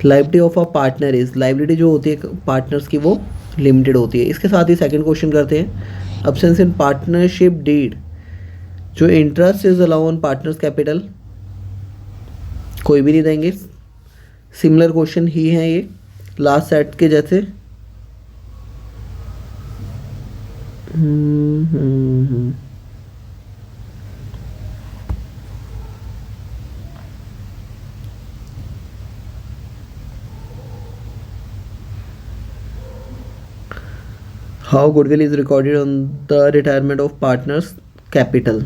Liability of a partner is, liability जो होती है पार्टनर्स की वो लिमिटेड होती है। इसके साथ ही सेकंड क्वेश्चन करते हैं, अब्सेंस इन पार्टनरशिप डीड, जो interest is allow on partners capital, कोई भी नहीं देंगे, सिमिलर क्वेश्चन ही है ये लास्ट सेट के जैसे। How goodwill is recorded on the retirement of partners capital?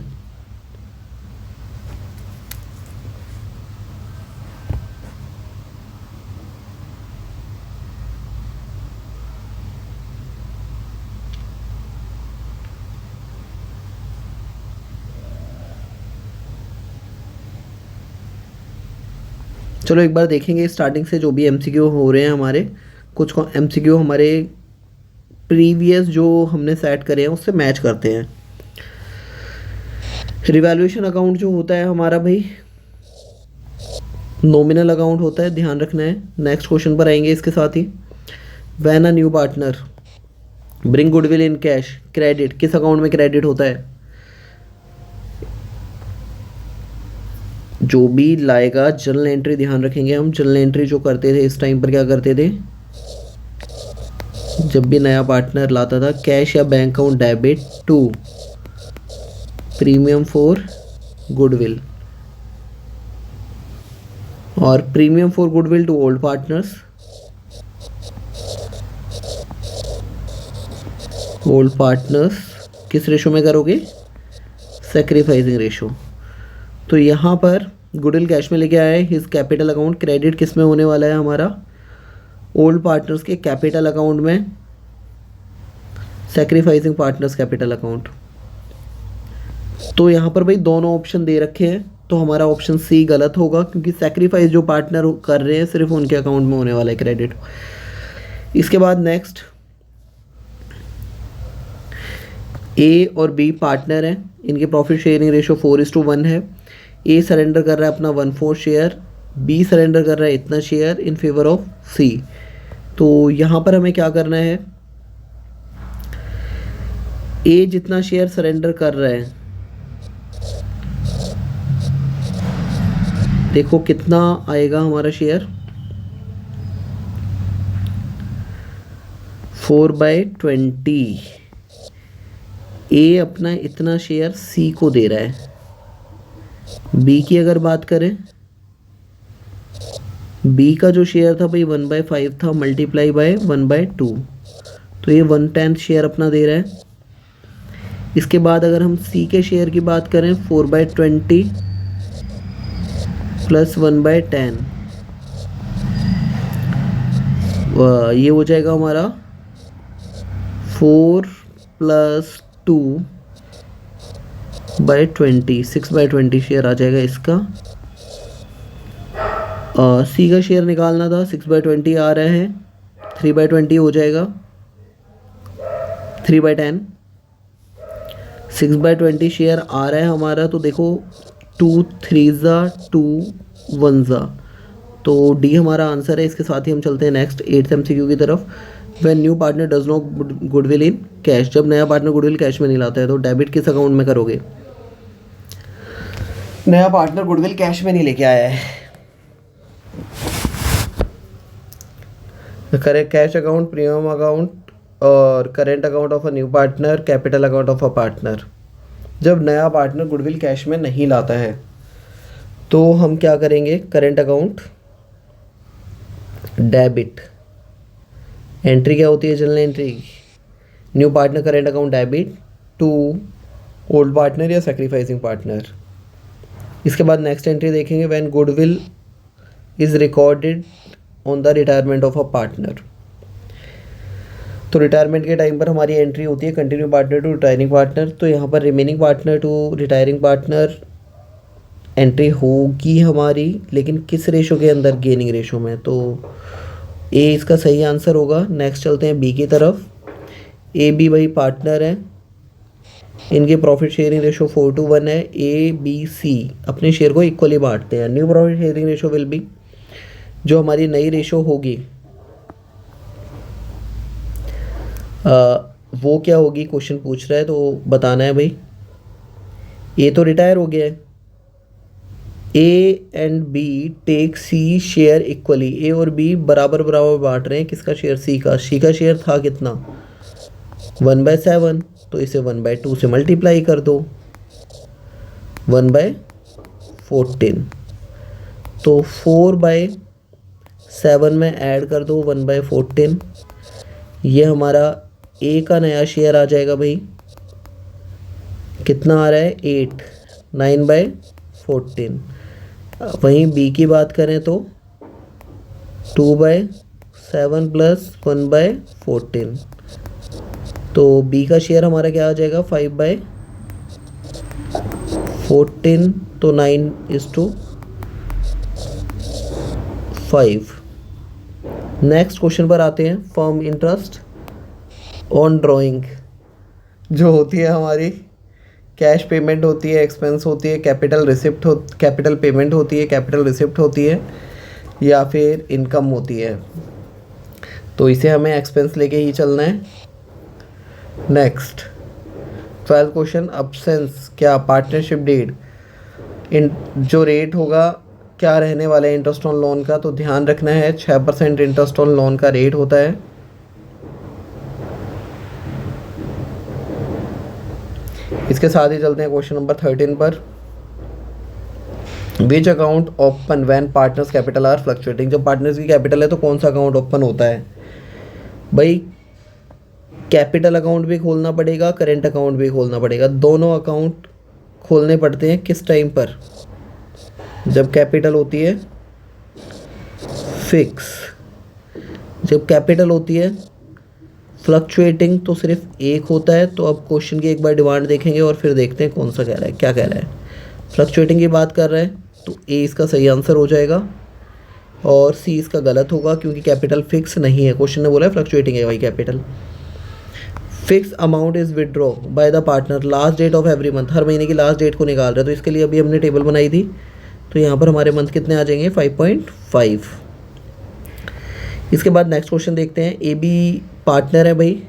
चलो एक बार देखेंगे स्टार्टिंग से जो भी एमसीक्यू हो रहे हैं हमारे, कुछ एमसीक्यू हमारे प्रीवियस जो हमने सेट करे हैं उससे मैच करते हैं। रिवैल्यूएशन अकाउंट जो होता है हमारा भाई नॉमिनल अकाउंट होता है, ध्यान रखना है। नेक्स्ट क्वेश्चन पर आएंगे इसके साथ ही। When a new partner bring goodwill in cash, credit किस अकाउंट में क्रेडिट होता है? जो भी लाएगा जर्नल एंट्री, ध्यान रखेंगे हम जर्नल एंट्री जो करते थे इस टाइम पर क्या करते थे, जब भी नया पार्टनर लाता था, कैश या bank account debit to premium for goodwill, और premium for goodwill to old partners, old partners किस रेशो में करोगे? Sacrificing ratio. तो यहाँ पर गुडविल कैश में लेके आया है, हिज कैपिटल अकाउंट, क्रेडिट किस में होने वाला है हमारा? ओल्ड पार्टनर्स के कैपिटल अकाउंट में, सैक्रिफाइसिंग पार्टनर्स कैपिटल अकाउंट। तो यहाँ पर भाई दोनों ऑप्शन दे रखे हैं, तो हमारा ऑप्शन सी गलत होगा, क्योंकि सैक्रिफाइस जो पार्टनर कर रहे हैं सिर्फ उनके अकाउंट में होने वाला है क्रेडिट। इसके बाद नेक्स्ट, ए और बी पार्टनर हैं, इनके प्रॉफिट शेयरिंग रेशो 4:1 है। ए सरेंडर कर रहा है अपना 1/4 शेयर, बी सरेंडर कर रहा है इतना शेयर इन फेवर ऑफ सी। तो यहाँ पर हमें क्या करना है, ए जितना शेयर सरेंडर कर रहा है, देखो कितना आएगा हमारा शेयर, 4/20। ए अपना इतना शेयर सी को दे रहा है। बी की अगर बात करें, बी का जो शेयर था भाई 1/5 था, मल्टीप्लाई बाय 1/2, तो ये 1/10 शेयर अपना दे रहा है। इसके बाद अगर हम सी के शेयर की बात करें, 4/20 प्लस 1/10, ये हो जाएगा हमारा 4 + 2/20, 6/20 शेयर आ जाएगा इसका। सी का शेयर निकालना था, 6/20 आ रहा है, 3/20 हो जाएगा, 3/10। 6/20 शेयर आ रहा है हमारा, तो देखो 2 3 2 1, तो डी हमारा आंसर है। इसके साथ ही हम चलते हैं नेक्स्ट 8th MCQ की तरफ। When new partner does not goodwill in cash, जब नया पार्टनर गुडविल कैश में नहीं लाता है तो डेबिट किस अकाउंट में करोगे? नया पार्टनर गुडविल कैश में नहीं लेके आया है, correct cash account, premium account और current account of a new partner, capital account of a partner. जब नया पार्टनर गुडविल कैश में नहीं लाता है तो हम क्या करेंगे? करेंट अकाउंट डेबिट, एंट्री क्या होती है? Journal entry. New partner current account debit to old partner या सेक्रीफाइसिंग पार्टनर। इसके बाद नेक्स्ट एंट्री देखेंगे, when goodwill is recorded on the retirement of a partner. तो रिटायरमेंट के टाइम पर हमारी एंट्री होती है continue partner to retiring partner, तो यहाँ पर remaining partner to retiring partner entry होगी हमारी, लेकिन किस रेशो के अंदर? गेनिंग रेशो में, तो ए इसका सही आंसर होगा। नेक्स्ट चलते हैं बी की तरफ। ए बी भाई पार्टनर है, इनके प्रॉफिट शेयरिंग रेशो 4:1 है। ए बी सी अपने शेयर को इक्वली बांटते हैं। New profit sharing ratio will B, जो हमारी नई रेशो होगी वो क्या होगी? क्वेश्चन पूछ रहा है तो बताना है भाई। ए तो रिटायर हो गया है, A and B take C share equally, A और बी बराबर बराबर बांट रहे हैं किसका शेयर? सी का। सी का शेयर था कितना? 1/7, तो इसे 1/2 से मल्टीप्लाई कर दो, 1/14, तो 4/7 में ऐड कर दो 1/14, ये हमारा ए का नया शेयर आ जाएगा भाई। कितना आ रहा है? 8, 9/14। वहीं बी की बात करें तो 2/7 + 1/14, तो बी का शेयर हमारा क्या आ जाएगा? 5/14, तो 9:5। नेक्स्ट क्वेश्चन पर आते हैं। फर्म इंटरेस्ट ऑन ड्राइंग जो होती है हमारी, कैश पेमेंट होती है, एक्सपेंस होती है, कैपिटल पेमेंट होती है, कैपिटल रिसिप्ट होती है, या फिर इनकम होती है, तो इसे हमें एक्सपेंस लेके ही चलना है। नेक्स्ट 12th क्वेश्चन, अब्सेंस क्या? पार्टनरशिप डीड, इन जो रेट होगा क्या रहने वाला है इंटरेस्ट ऑन लोन का? तो ध्यान रखना है 6% इंटरेस्ट ऑन लोन का रेट होता है। इसके साथ ही चलते हैं क्वेश्चन नंबर 13 पर। Which account open when partners capital R fluctuating, जब पार्टनर्स की कैपिटल है तो कौन सा अकाउंट ओपन होता है? भाई कैपिटल अकाउंट भी खोलना पड़ेगा, करेंट अकाउंट भी खोलना पड़ेगा, दोनों अकाउंट खोलने पड़ते हैं। किस टाइम पर? जब कैपिटल होती है फिक्स, जब कैपिटल होती है फ्लक्चुएटिंग तो सिर्फ एक होता है। तो अब क्वेश्चन की एक बार डिमांड देखेंगे और फिर देखते हैं कौन सा कह रहा है, क्या कह रहा है। फ्लक्चुएटिंग की बात कर रहा है तो ए इसका सही आंसर हो जाएगा और सी इसका गलत होगा, क्योंकि कैपिटल फिक्स नहीं है। क्वेश्चन ने बोला है फ्लक्चुएटिंग है भाई capital. Fix amount is withdraw by the partner last date of every month, हर महीने की लास्ट डेट को निकाल रहे हैं। तो इसके लिए अभी हमने टेबल बनाई थी, तो यहाँ पर हमारे मंथ कितने आ जाएंगे? 5.5। इसके बाद नेक्स्ट क्वेश्चन देखते हैं। ए बी पार्टनर है भाई,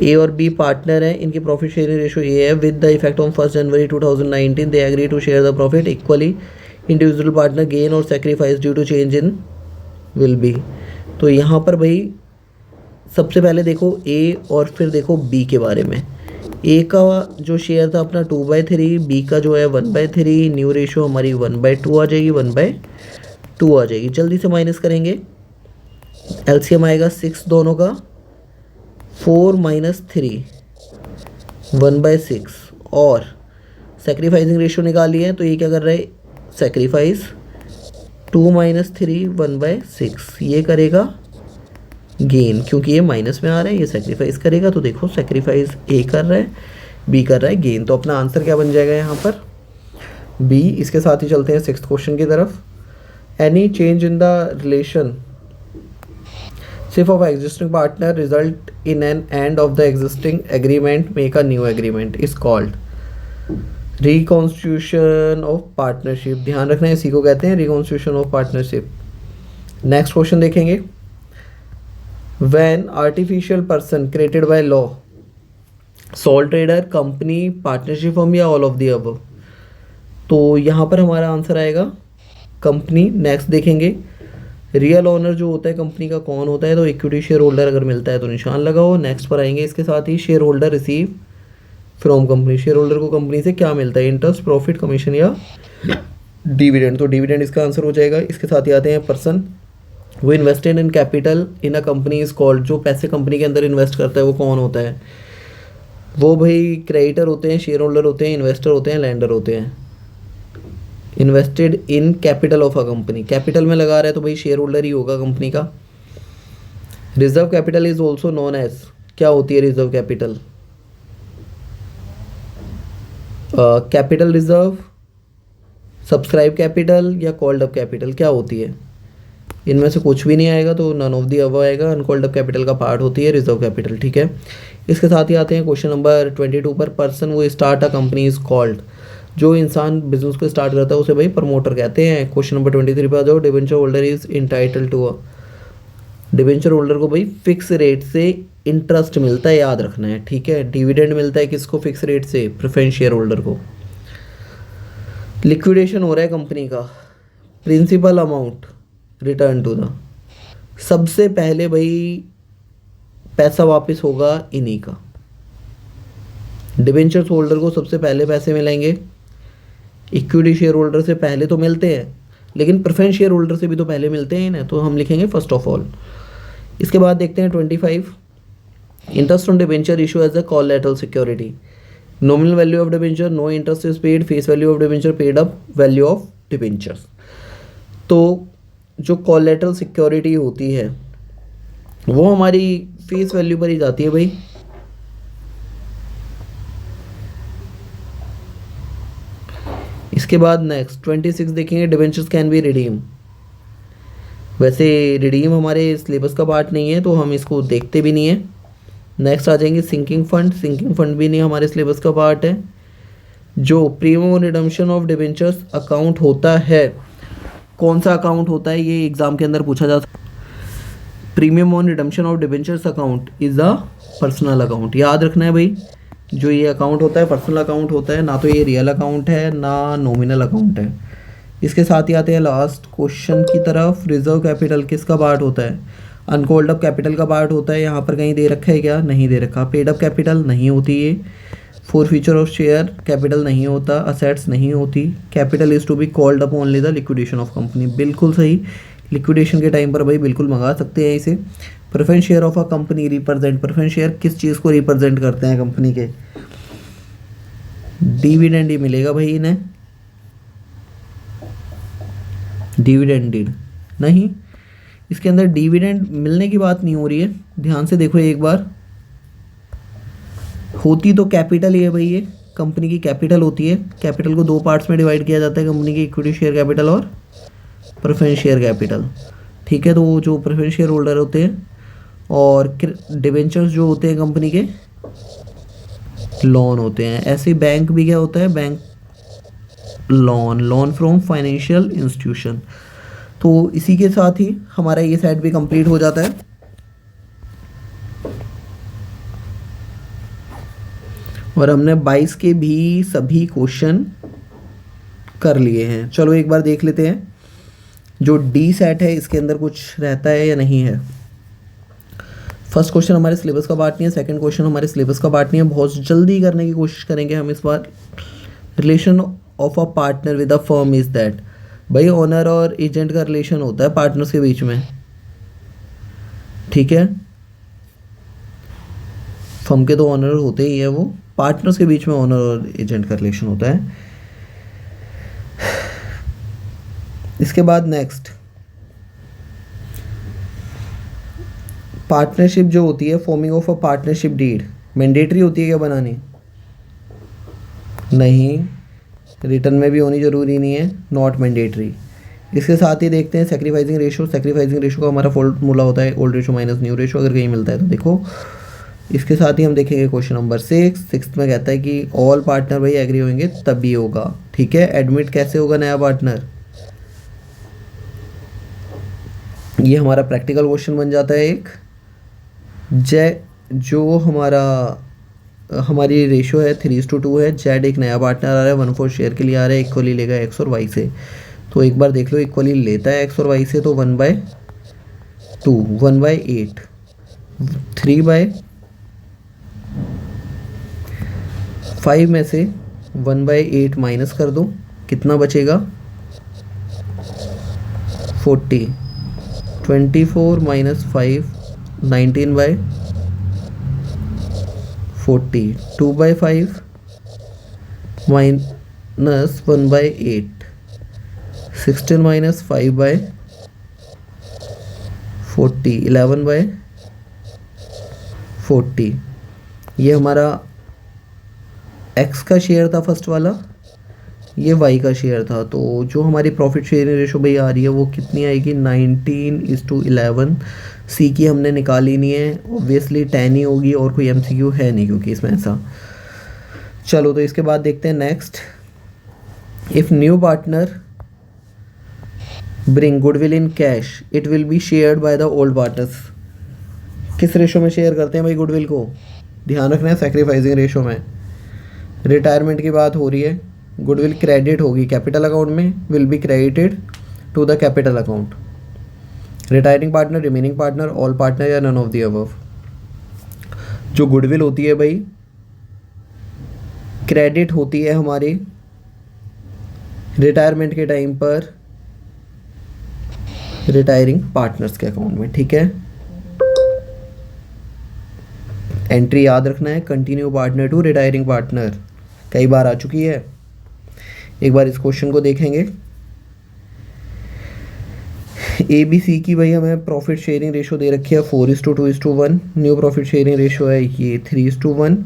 ए और बी पार्टनर है, इनकी प्रॉफिट शेयरिंग रेशो ए है। With the effect on 1 January 2019 they agree to share the profit equally, individual partner gain और sacrifice due to change in will be. तो यहाँ पर भाई सबसे पहले देखो ए और फिर देखो बी के बारे में। ए का जो शेयर था अपना 2/3, बी का जो है 1/3, न्यू रेशो हमारी 1/2 आ जाएगी, 1/2 आ जाएगी। जल्दी से माइनस करेंगे, एलसीएम आएगा 6 दोनों का, 4 - 3 1/6, और सेक्रीफाइसिंग रेशो निकाली है तो ये क्या कर रहा है? सेक्रीफाइस 2 - 3 1/6, ये करेगा गेन, क्योंकि ये माइनस में आ रहा है, ये सेक्रीफाइस करेगा, तो देखो सेक्रीफाइस ए कर रहा है, बी कर रहा है गेन, तो अपना आंसर क्या बन जाएगा यहाँ पर बी। इसके साथ ही चलते हैं सिक्स्थ क्वेश्चन की तरफ। Any change in the relationship of existing partner result in an end of the existing agreement make a new agreement is called reconstitution of partnership. ध्यान रखना है, इसी को कहते हैं reconstitution of partnership. Next question देखेंगे। When artificial person created by law, sole trader, company, partnership firm या all of the above, तो यहाँ पर हमारा आंसर आएगा कंपनी। नेक्स्ट देखेंगे, रियल ओनर जो होता है कंपनी का कौन होता है, तो इक्विटी शेयर होल्डर अगर मिलता है तो निशान लगाओ। नेक्स्ट पर आएंगे, इसके साथ ही share holder receive from company, share holder को कंपनी से क्या मिलता है, इंटरेस्ट, प्रॉफिट, कमीशन या डिविडेंड, तो डिविडेंड इसका आंसर हो जाएगा। इसके साथ ही आते हैं person who invested in capital in a company is called, जो पैसे कंपनी के अंदर इन्वेस्ट करता है वो कौन होता है, वो भाई क्रेडिटर होते हैं, शेयर होल्डर होते हैं, इन्वेस्टर होते हैं, लैंडर होते हैं। Invested in capital of a company, capital में लगा रहा है तो भाई शेयर होल्डर ही होगा कंपनी का। Reserve capital is also known as, क्या होती है reserve capital, capital reserve, subscribe capital या कॉल्ड अप कैपिटल, क्या होती है, इनमें से कुछ भी नहीं आएगा तो नन ऑफ दी अबव आएगा। अनकॉल्ड अप कैपिटल का पार्ट होती है रिजर्व कैपिटल, ठीक है। इसके साथ ही आते हैं क्वेश्चन नंबर 22 पर। पर्सन वो start a company is called, जो इंसान बिजनेस को स्टार्ट करता है उसे भाई प्रमोटर कहते हैं। क्वेश्चन नंबर 23 पे आ जाओ। Debenture holder is entitled to a, debenture holder को भाई फिक्स रेट से इंटरेस्ट मिलता है, याद रखना है, ठीक है। डिविडेंड मिलता है किसको, फिक्स रेट से, प्रेफरेंस शेयर होल्डर को। लिक्विडेशन हो रहा है कंपनी का, principal amount return to the, सबसे पहले भाई पैसा वापस होगा इन्हीं का। डिबेंचर्स होल्डर को सबसे पहले पैसे मिलेंगे, इक्विटी शेयर होल्डर से पहले तो मिलते हैं, लेकिन प्रेफरेंस शेयर होल्डर से भी तो पहले मिलते हैं ना, तो हम लिखेंगे फर्स्ट ऑफ ऑल। इसके बाद देखते हैं 25, interest on debenture issue as a collateral security, nominal value of debenture, no interest is paid, face value of debenture, paid up value of debentures. तो जो कोलैटरल सिक्योरिटी होती है वो हमारी फेस वैल्यू पर ही जाती है भाई। इसके बाद नेक्स्ट 26 देखेंगे, डिबेंचर्स कैन बी रिडीम। वैसे रिडीम हमारे सिलेबस का पार्ट नहीं है तो हम इसको देखते भी नहीं है। नेक्स्ट आ जाएंगे सिंकिंग फंड, सिंकिंग फंड भी नहीं हमारे सिलेबस का पार्ट है। जो premium redemption of debentures account होता है, कौन सा अकाउंट होता है, ये एग्जाम के अंदर पूछा जा सकता है। Premium on redemption of debentures account is a personal account, याद रखना है भाई। जो ये अकाउंट होता है पर्सनल अकाउंट होता है, ना तो ये रियल अकाउंट है ना नॉमिनल अकाउंट है। इसके साथ ही आते हैं लास्ट क्वेश्चन की तरफ। रिजर्व कैपिटल किसका पार्ट होता है, अनकॉल्ड अप कैपिटल का पार्ट होता है। यहाँ पर कहीं दे रखा है क्या, नहीं दे रखा। पेड अप कैपिटल नहीं होती है। For future of share capital नहीं होता, असेट्स नहीं होती। Capital is to be called up only the liquidation of company, बिल्कुल सही। लिक्विडेशन के टाइम पर भाई बिल्कुल मंगा सकते हैं इसे। Preference share of a company represent, preference share किस चीज़ को रिप्रेजेंट करते हैं कंपनी के, डिविडेंड ही मिलेगा भाई इन्हें, डिविडेंड नहीं, इसके अंदर डिविडेंड मिलने की बात नहीं हो रही है, ध्यान से देखो एक बार। होती तो कैपिटल ही है भाई, ये कंपनी की कैपिटल होती है। कैपिटल को दो पार्ट्स में डिवाइड किया जाता है कंपनी की, इक्विटी शेयर कैपिटल और प्रेफरेंस शेयर कैपिटल, ठीक है। तो वो जो प्रेफरेंस शेयर होल्डर होते हैं और डिबेंचर्स जो होते हैं कंपनी के लोन होते हैं। ऐसे बैंक भी क्या होता है, bank loan, loan from financial institution. तो इसी के साथ ही हमारा ये सेट भी कंप्लीट हो जाता है। और हमने 22 के भी सभी क्वेश्चन कर लिए हैं। चलो एक बार देख लेते हैं जो डी सेट है इसके अंदर कुछ रहता है या नहीं है। फर्स्ट क्वेश्चन हमारे सिलेबस का पार्ट नहीं है, सेकंड क्वेश्चन हमारे सिलेबस का पार्ट नहीं है। बहुत जल्दी करने की कोशिश करेंगे हम इस बार। Relation of a partner with a firm is that, भाई ओनर और एजेंट का रिलेशन होता है पार्टनर्स के बीच में, ठीक है। फर्म के तो ओनर होते ही है, वो पार्टनर्स के बीच में ओनर और एजेंट का रिलेशन होता है। इसके बाद नेक्स्ट पार्टनरशिप जो होती है, forming of a partnership deed mandatory होती है क्या बनानी? नहीं, रिटर्न में भी होनी ज़रूरी नहीं है, नॉट मैंडेटरी। इसके साथ ही देखते हैं सेक्रीफाइसिंग रेशो। सेक्रीफाइसिंग रेशो का हमारा फॉर्मूला होता है old ratio minus new ratio, अगर कहीं मिलता है तो देखो। इसके साथ ही हम देखेंगे क्वेश्चन नंबर 6 में कहता है कि ऑल पार्टनर भाई एग्री होंगे तभी होगा। ठीक है, एडमिट कैसे होगा नया पार्टनर? ये हमारा प्रैक्टिकल क्वेश्चन बन जाता है एक। जो हमारी रेशो है 3:2 है। जेड एक नया पार्टनर आ रहा है, 1/4 शेयर के लिए आ रहा है, इक्वली लेगा एक्स और वाई से। तो एक बार देख लो, इक्वली लेता है एक्स और वाई से तो 1/2, 1/8, 3/5 में से 1/8 माइनस कर दो, कितना बचेगा? 40, 24 - 5, 19/40, 2/5 माइनस 1/8, 16 - 5/40, 11/40। ये हमारा एक्स का शेयर था फर्स्ट वाला, ये वाई का शेयर था। तो जो हमारी प्रॉफिट शेयरिंग रेशो भाई आ रही है वो कितनी आएगी? 19:11। सी की हमने निकाली नहीं है, ऑब्वियसली 10 ही होगी, और कोई एमसीक्यू है नहीं क्योंकि इसमें ऐसा। चलो तो इसके बाद देखते हैं next. If new partner bring goodwill in cash it will be shared by the old partners. किस रेशो में शेयर करते हैं भाई गुडविल को? ध्यान रखना है, सेक्रीफाइसिंग रेशो में। रिटायरमेंट की बात हो रही है, गुडविल क्रेडिट होगी कैपिटल अकाउंट में, will be credited to the capital account. Retiring partner, remaining partner, all partner या नन ऑफ द अबव। जो गुडविल होती है भाई क्रेडिट होती है हमारी रिटायरमेंट के टाइम पर रिटायरिंग पार्टनर्स के अकाउंट में। ठीक है, एंट्री याद रखना है, continue partner to retiring partner, कई बार आ चुकी है। एक बार इस क्वेश्चन को देखेंगे। ए बी सी की भाई हमें प्रॉफिट शेयरिंग रेशो दे रखी है 4:2:1। न्यू प्रॉफिट शेयरिंग रेशो है ये 3:1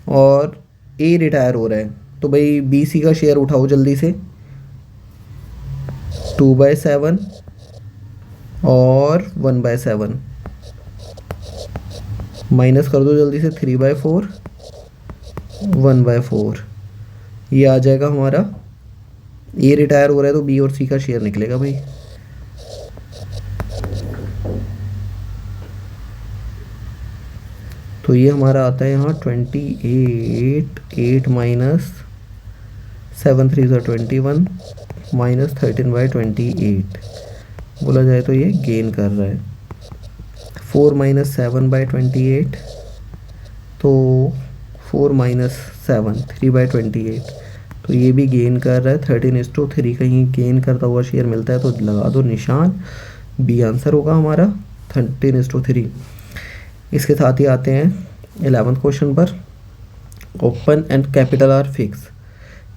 और ए रिटायर हो रहा है। तो भाई बी सी का शेयर उठाओ जल्दी से, 2/7 और 1/7 माइनस कर दो जल्दी से, 3/4, 1/4। ये आ जाएगा हमारा, ए रिटायर हो रहा है तो बी और सी का शेयर निकलेगा भाई। तो ये हमारा आता है यहाँ 28, 8 माइनस 7 3 21 माइनस 13/28। बोला जाए तो ये गेन कर रहा है। 4 - 7/28, तो 4 - 7 3/28। तो ये भी गेन कर रहा है। 13:3 कहीं गेन करता हुआ शेयर मिलता है तो लगा दो निशान, बी आंसर होगा हमारा 13:3। इसके साथ ही आते हैं 11वें क्वेश्चन पर। Open and capital R fix.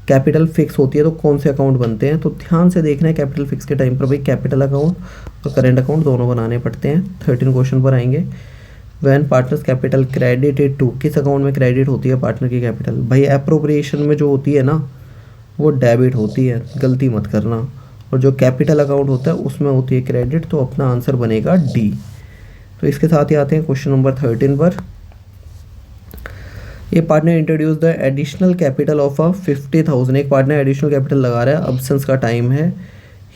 Capital fix होती है तो कौन से अकाउंट बनते हैं? तो ध्यान से देखना है, कैपिटल फिक्स के टाइम पर भाई कैपिटल अकाउंट और करेंट अकाउंट दोनों बनाने पड़ते हैं। 13 क्वेश्चन पर आएंगे। When partners capital credited to, किस अकाउंट में क्रेडिट होती है पार्टनर की कैपिटल? भाई अप्रोप्रिएशन में जो होती है ना वो डेबिट होती है, गलती मत करना। और जो कैपिटल अकाउंट होता है उसमें होती है क्रेडिट, तो अपना आंसर बनेगा डी। तो इसके साथ ही आते हैं क्वेश्चन नंबर 13 पर। ये partner introduce the additional capital of 50,000। एक पार्टनर एडिशनल कैपिटल लगा रहा है, अब्सेंस का टाइम है,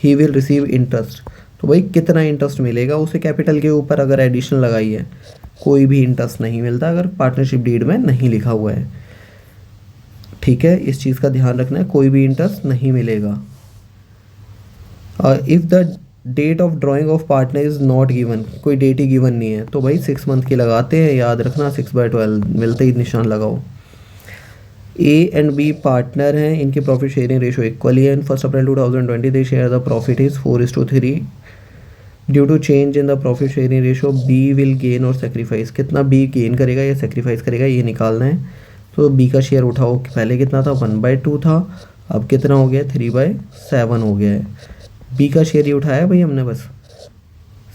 ही विल रिसीव इंटरेस्ट। तो भाई कितना इंटरेस्ट मिलेगा उसे कैपिटल के ऊपर अगर एडिशनल लगाई है? कोई भी इंटरेस्ट नहीं मिलता अगर पार्टनरशिप डीड में नहीं लिखा हुआ है। ठीक है, इस चीज़ का ध्यान रखना है, कोई भी इंटरेस्ट नहीं मिलेगा। If the date of drawing of partner is not given, कोई डेट ही गिवन नहीं है, तो भाई 6 मंथ की लगाते हैं, याद रखना 6/12 मिलते ही निशान लगाओ। ए एंड बी पार्टनर हैं, इनकी प्रॉफिट शेयरिंग रेशो इक्वली है। 1 April 2020 they share the profit is 4:3। Due to change in the profit sharing ratio B will gain और सेक्रीफाइस। कितना बी गेन करेगा या सेक्रीफाइस करेगा ये निकालना है। तो बी का शेयर उठाओ, पहले कितना था 1/2 था, अब कितना हो गया 3/7 हो गया है। बी का शेयर ही उठाया भाई हमने बस,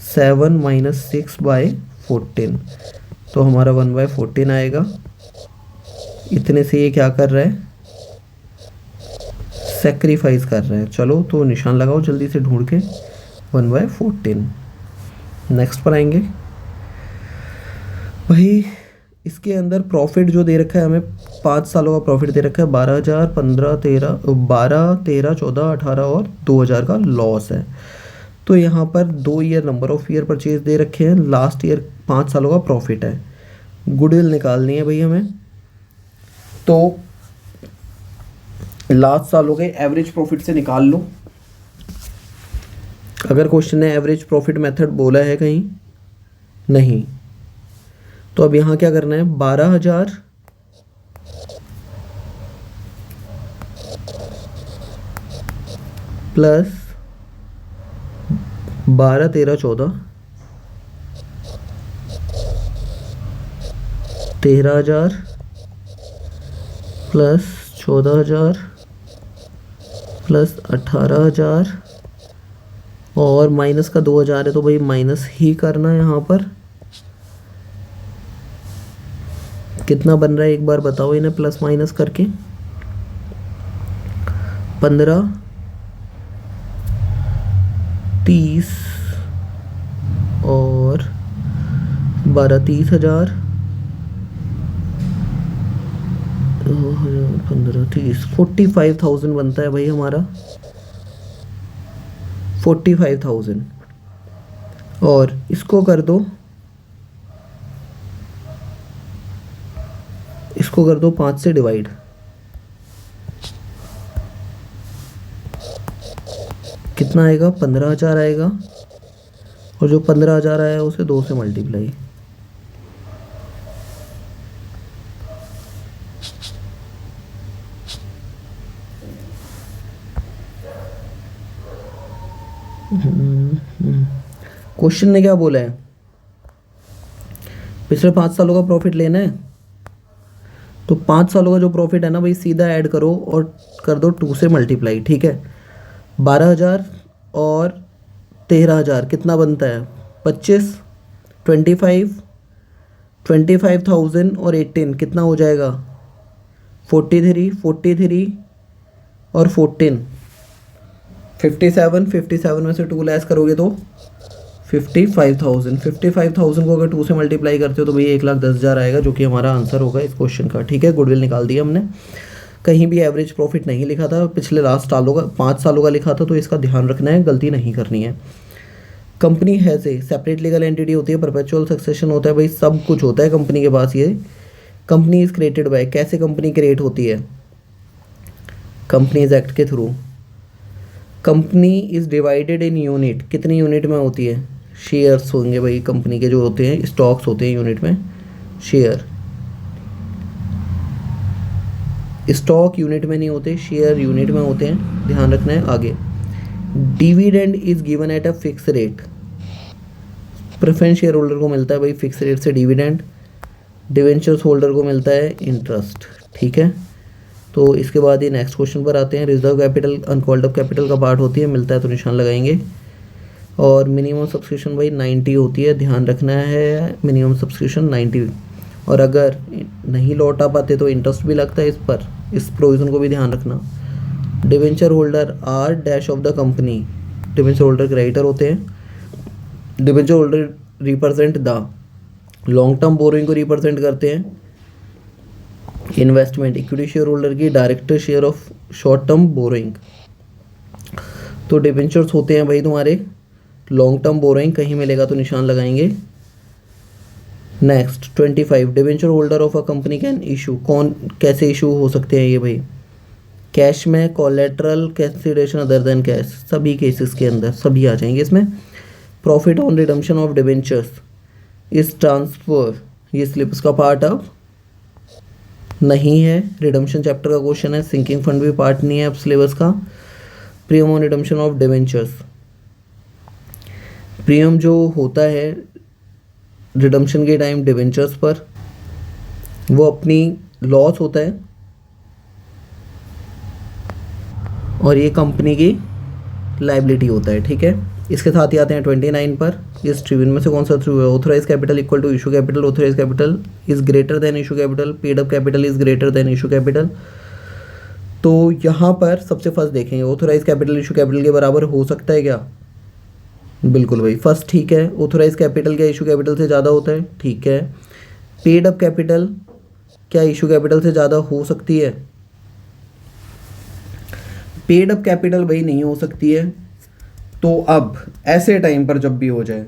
7 - 6/4 14, तो हमारा 1/14 आएगा। इतने से ये क्या कर रहा है, सेक्रीफाइस कर रहे हैं। चलो तो निशान लगाओ जल्दी से ढूंढ के, 1/14। नेक्स्ट पर आएंगे भाई। इसके अंदर प्रॉफिट जो दे रखा है हमें, 5 सालों का प्रॉफिट दे रखा है 12,000, 15, 13, 14, 18 और 2,000 का लॉस है। तो यहाँ पर 2 year number of year purchase दे रखे हैं, लास्ट ईयर 5 सालों का प्रॉफिट है। गुडविल निकालनी है भाई हमें, तो लास्ट सालों के एवरेज प्रॉफिट से निकाल लो। अगर क्वेश्चन ने एवरेज प्रॉफिट मेथड बोला है कहीं, नहीं, तो अब यहाँ क्या करना है, 12,000 प्लस 12, 13, 14, 13,000 प्लस 14,000 प्लस 18,000 और माइनस का 2,000 है, तो भाई माइनस ही करना है। यहाँ पर कितना बन रहा है एक बार बताओ इन्हें प्लस माइनस करके। 15, 30 और 12, 30,000, 15, 30, 45,000 बनता है भाई हमारा, 45,000। और इसको कर दो, इसको कर दो 5 से डिवाइड, कितना आएगा, 15,000 आएगा। और जो 15,000 आया उसे 2 से मल्टीप्लाई, क्वेश्चन ने क्या बोला है, पिछले 5 सालों का प्रॉफिट लेना है। तो 5 सालों का जो प्रॉफिट है ना भाई, सीधा ऐड करो और कर दो 2 से मल्टीप्लाई, ठीक है। 12,000 और 13,000 कितना बनता है, 25, 25, 25,000 और 18 कितना हो जाएगा, 43, 43 और 14, 57, 57 में से 2 लेस करोगे तो 55,000, 55,000 को अगर 2 से मल्टीप्लाई करते हो तो भाई 1,10,000 आएगा, जो कि हमारा आंसर होगा इस क्वेश्चन का, ठीक है। गुडविल निकाल दिया हमने। कहीं भी एवरेज प्रॉफिट नहीं लिखा था, पिछले लास्ट सालों का 5 सालों का लिखा था, तो इसका ध्यान रखना है, गलती नहीं करनी है। कंपनी है से सेपरेट लीगल एंटिटी होती है, परपेचुअल सक्सेशन होता है भाई, सब कुछ होता है कंपनी के पास। ये कंपनी इज़ क्रिएटेड बाय, कैसे कंपनी क्रिएट होती है, कंपनीज एक्ट के through. Company is divided in unit, कितनी यूनिट में होती है, शेयर्स होंगे भाई कंपनी के, जो होते हैं स्टॉक्स होते हैं यूनिट में, शेयर। स्टॉक यूनिट में नहीं होते, शेयर यूनिट में होते हैं, ध्यान रखना है। आगे dividend is given at a fix rate, preference share holder को मिलता है भाई फिक्स रेट से डिविडेंड, डिवेंचर्स होल्डर को मिलता है इंटरेस्ट, ठीक है। तो इसके बाद ये नेक्स्ट क्वेश्चन पर आते हैं। Reserve capital uncalled up capital का पार्ट होती है, मिलता है तो निशान लगाएंगे। और मिनिमम सब्सक्रिप्शन भाई 90 होती है, ध्यान रखना है, मिनिमम सब्सक्रिप्शन 90। और अगर नहीं लौटा पाते तो इंटरेस्ट भी लगता है इस पर, इस प्रोविज़न को भी ध्यान रखना। Debenture holder are dash of the company, debenture holder creditor होते हैं। Debenture holder represent the long term borrowing को रिप्रेजेंट करते हैं। इन्वेस्टमेंट इक्विटी शेयर होल्डर की director share of short term borrowing. तो डिवेंचर्स होते हैं भाई तुम्हारे लॉन्ग टर्म बोरोइंग, कहीं मिलेगा तो निशान लगाएंगे। Next 25 debenture holder of a company can issue, कौन कैसे इशू हो सकते हैं ये भाई, कैश में, collateral, consideration other than cash, सभी केसेस के अंदर सभी आ जाएंगे इसमें। Profit on redemption of debentures इस ट्रांसफर, ये सिलेबस का पार्ट अब नहीं है, रिडम्पशन चैप्टर का क्वेश्चन है, सिंकिंग फंड भी पार्ट नहीं है अब सिलेबस का। Premium on redemption of debentures, premium जो होता है रिडम्पशन के टाइम डिवेंचर्स पर, वो अपनी लॉस होता है और ये कंपनी की लायबिलिटी होता है, ठीक है। इसके साथ ही आते हैं 29 पर। इस ट्रू इनमें से कौन सा ट्रू है? Authorise capital equal to issue capital, authorise capital is greater than issue capital, paid up capital is greater than issue capital. तो यहाँ पर सबसे फर्स्ट देखेंगे ऑथराइज कैपिटल इशू कैपिटल के बराबर हो सकता है क्या? बिल्कुल भाई, फर्स्ट ठीक है। ऑथराइज कैपिटल क्या इशू कैपिटल से ज़्यादा होता है? ठीक है। पेड अप कैपिटल क्या इशू कैपिटल से ज़्यादा हो सकती है? पेड अप कैपिटल भाई नहीं हो सकती है। तो अब ऐसे टाइम पर जब भी हो जाए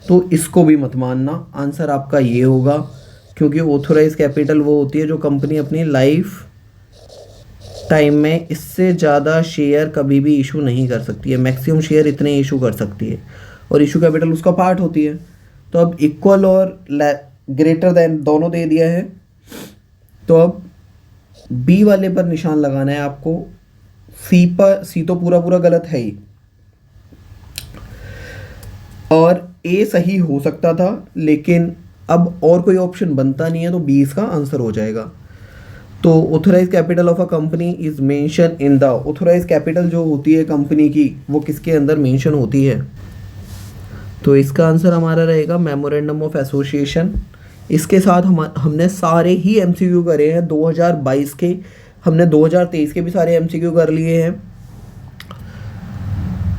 तो इसको भी मत मानना, आंसर आपका ये होगा, क्योंकि ऑथराइज कैपिटल वो होती है जो कंपनी अपनी लाइफ टाइम में इससे ज़्यादा शेयर कभी भी इशू नहीं कर सकती है। मैक्सिमम शेयर इतने इशू कर सकती है और इशू कैपिटल उसका पार्ट होती है। तो अब इक्वल और ग्रेटर देन दोनों दे दिया है, तो अब बी वाले पर निशान लगाना है आपको। सी पर, सी तो पूरा पूरा गलत है ही, और ए सही हो सकता था, लेकिन अब और कोई ऑप्शन बनता नहीं है, तो बी इसका आंसर हो जाएगा। तो authorise capital of a company is mention in the, authorise capital जो होती है कंपनी की वो किसके अंदर मेंशन होती है? तो इसका आंसर हमारा रहेगा मेमोरेंडम ऑफ एसोसिएशन। इसके साथ हमने सारे ही एमसीक्यू करे हैं 2022 के, हमने 2023 के भी सारे एमसीक्यू कर लिए हैं।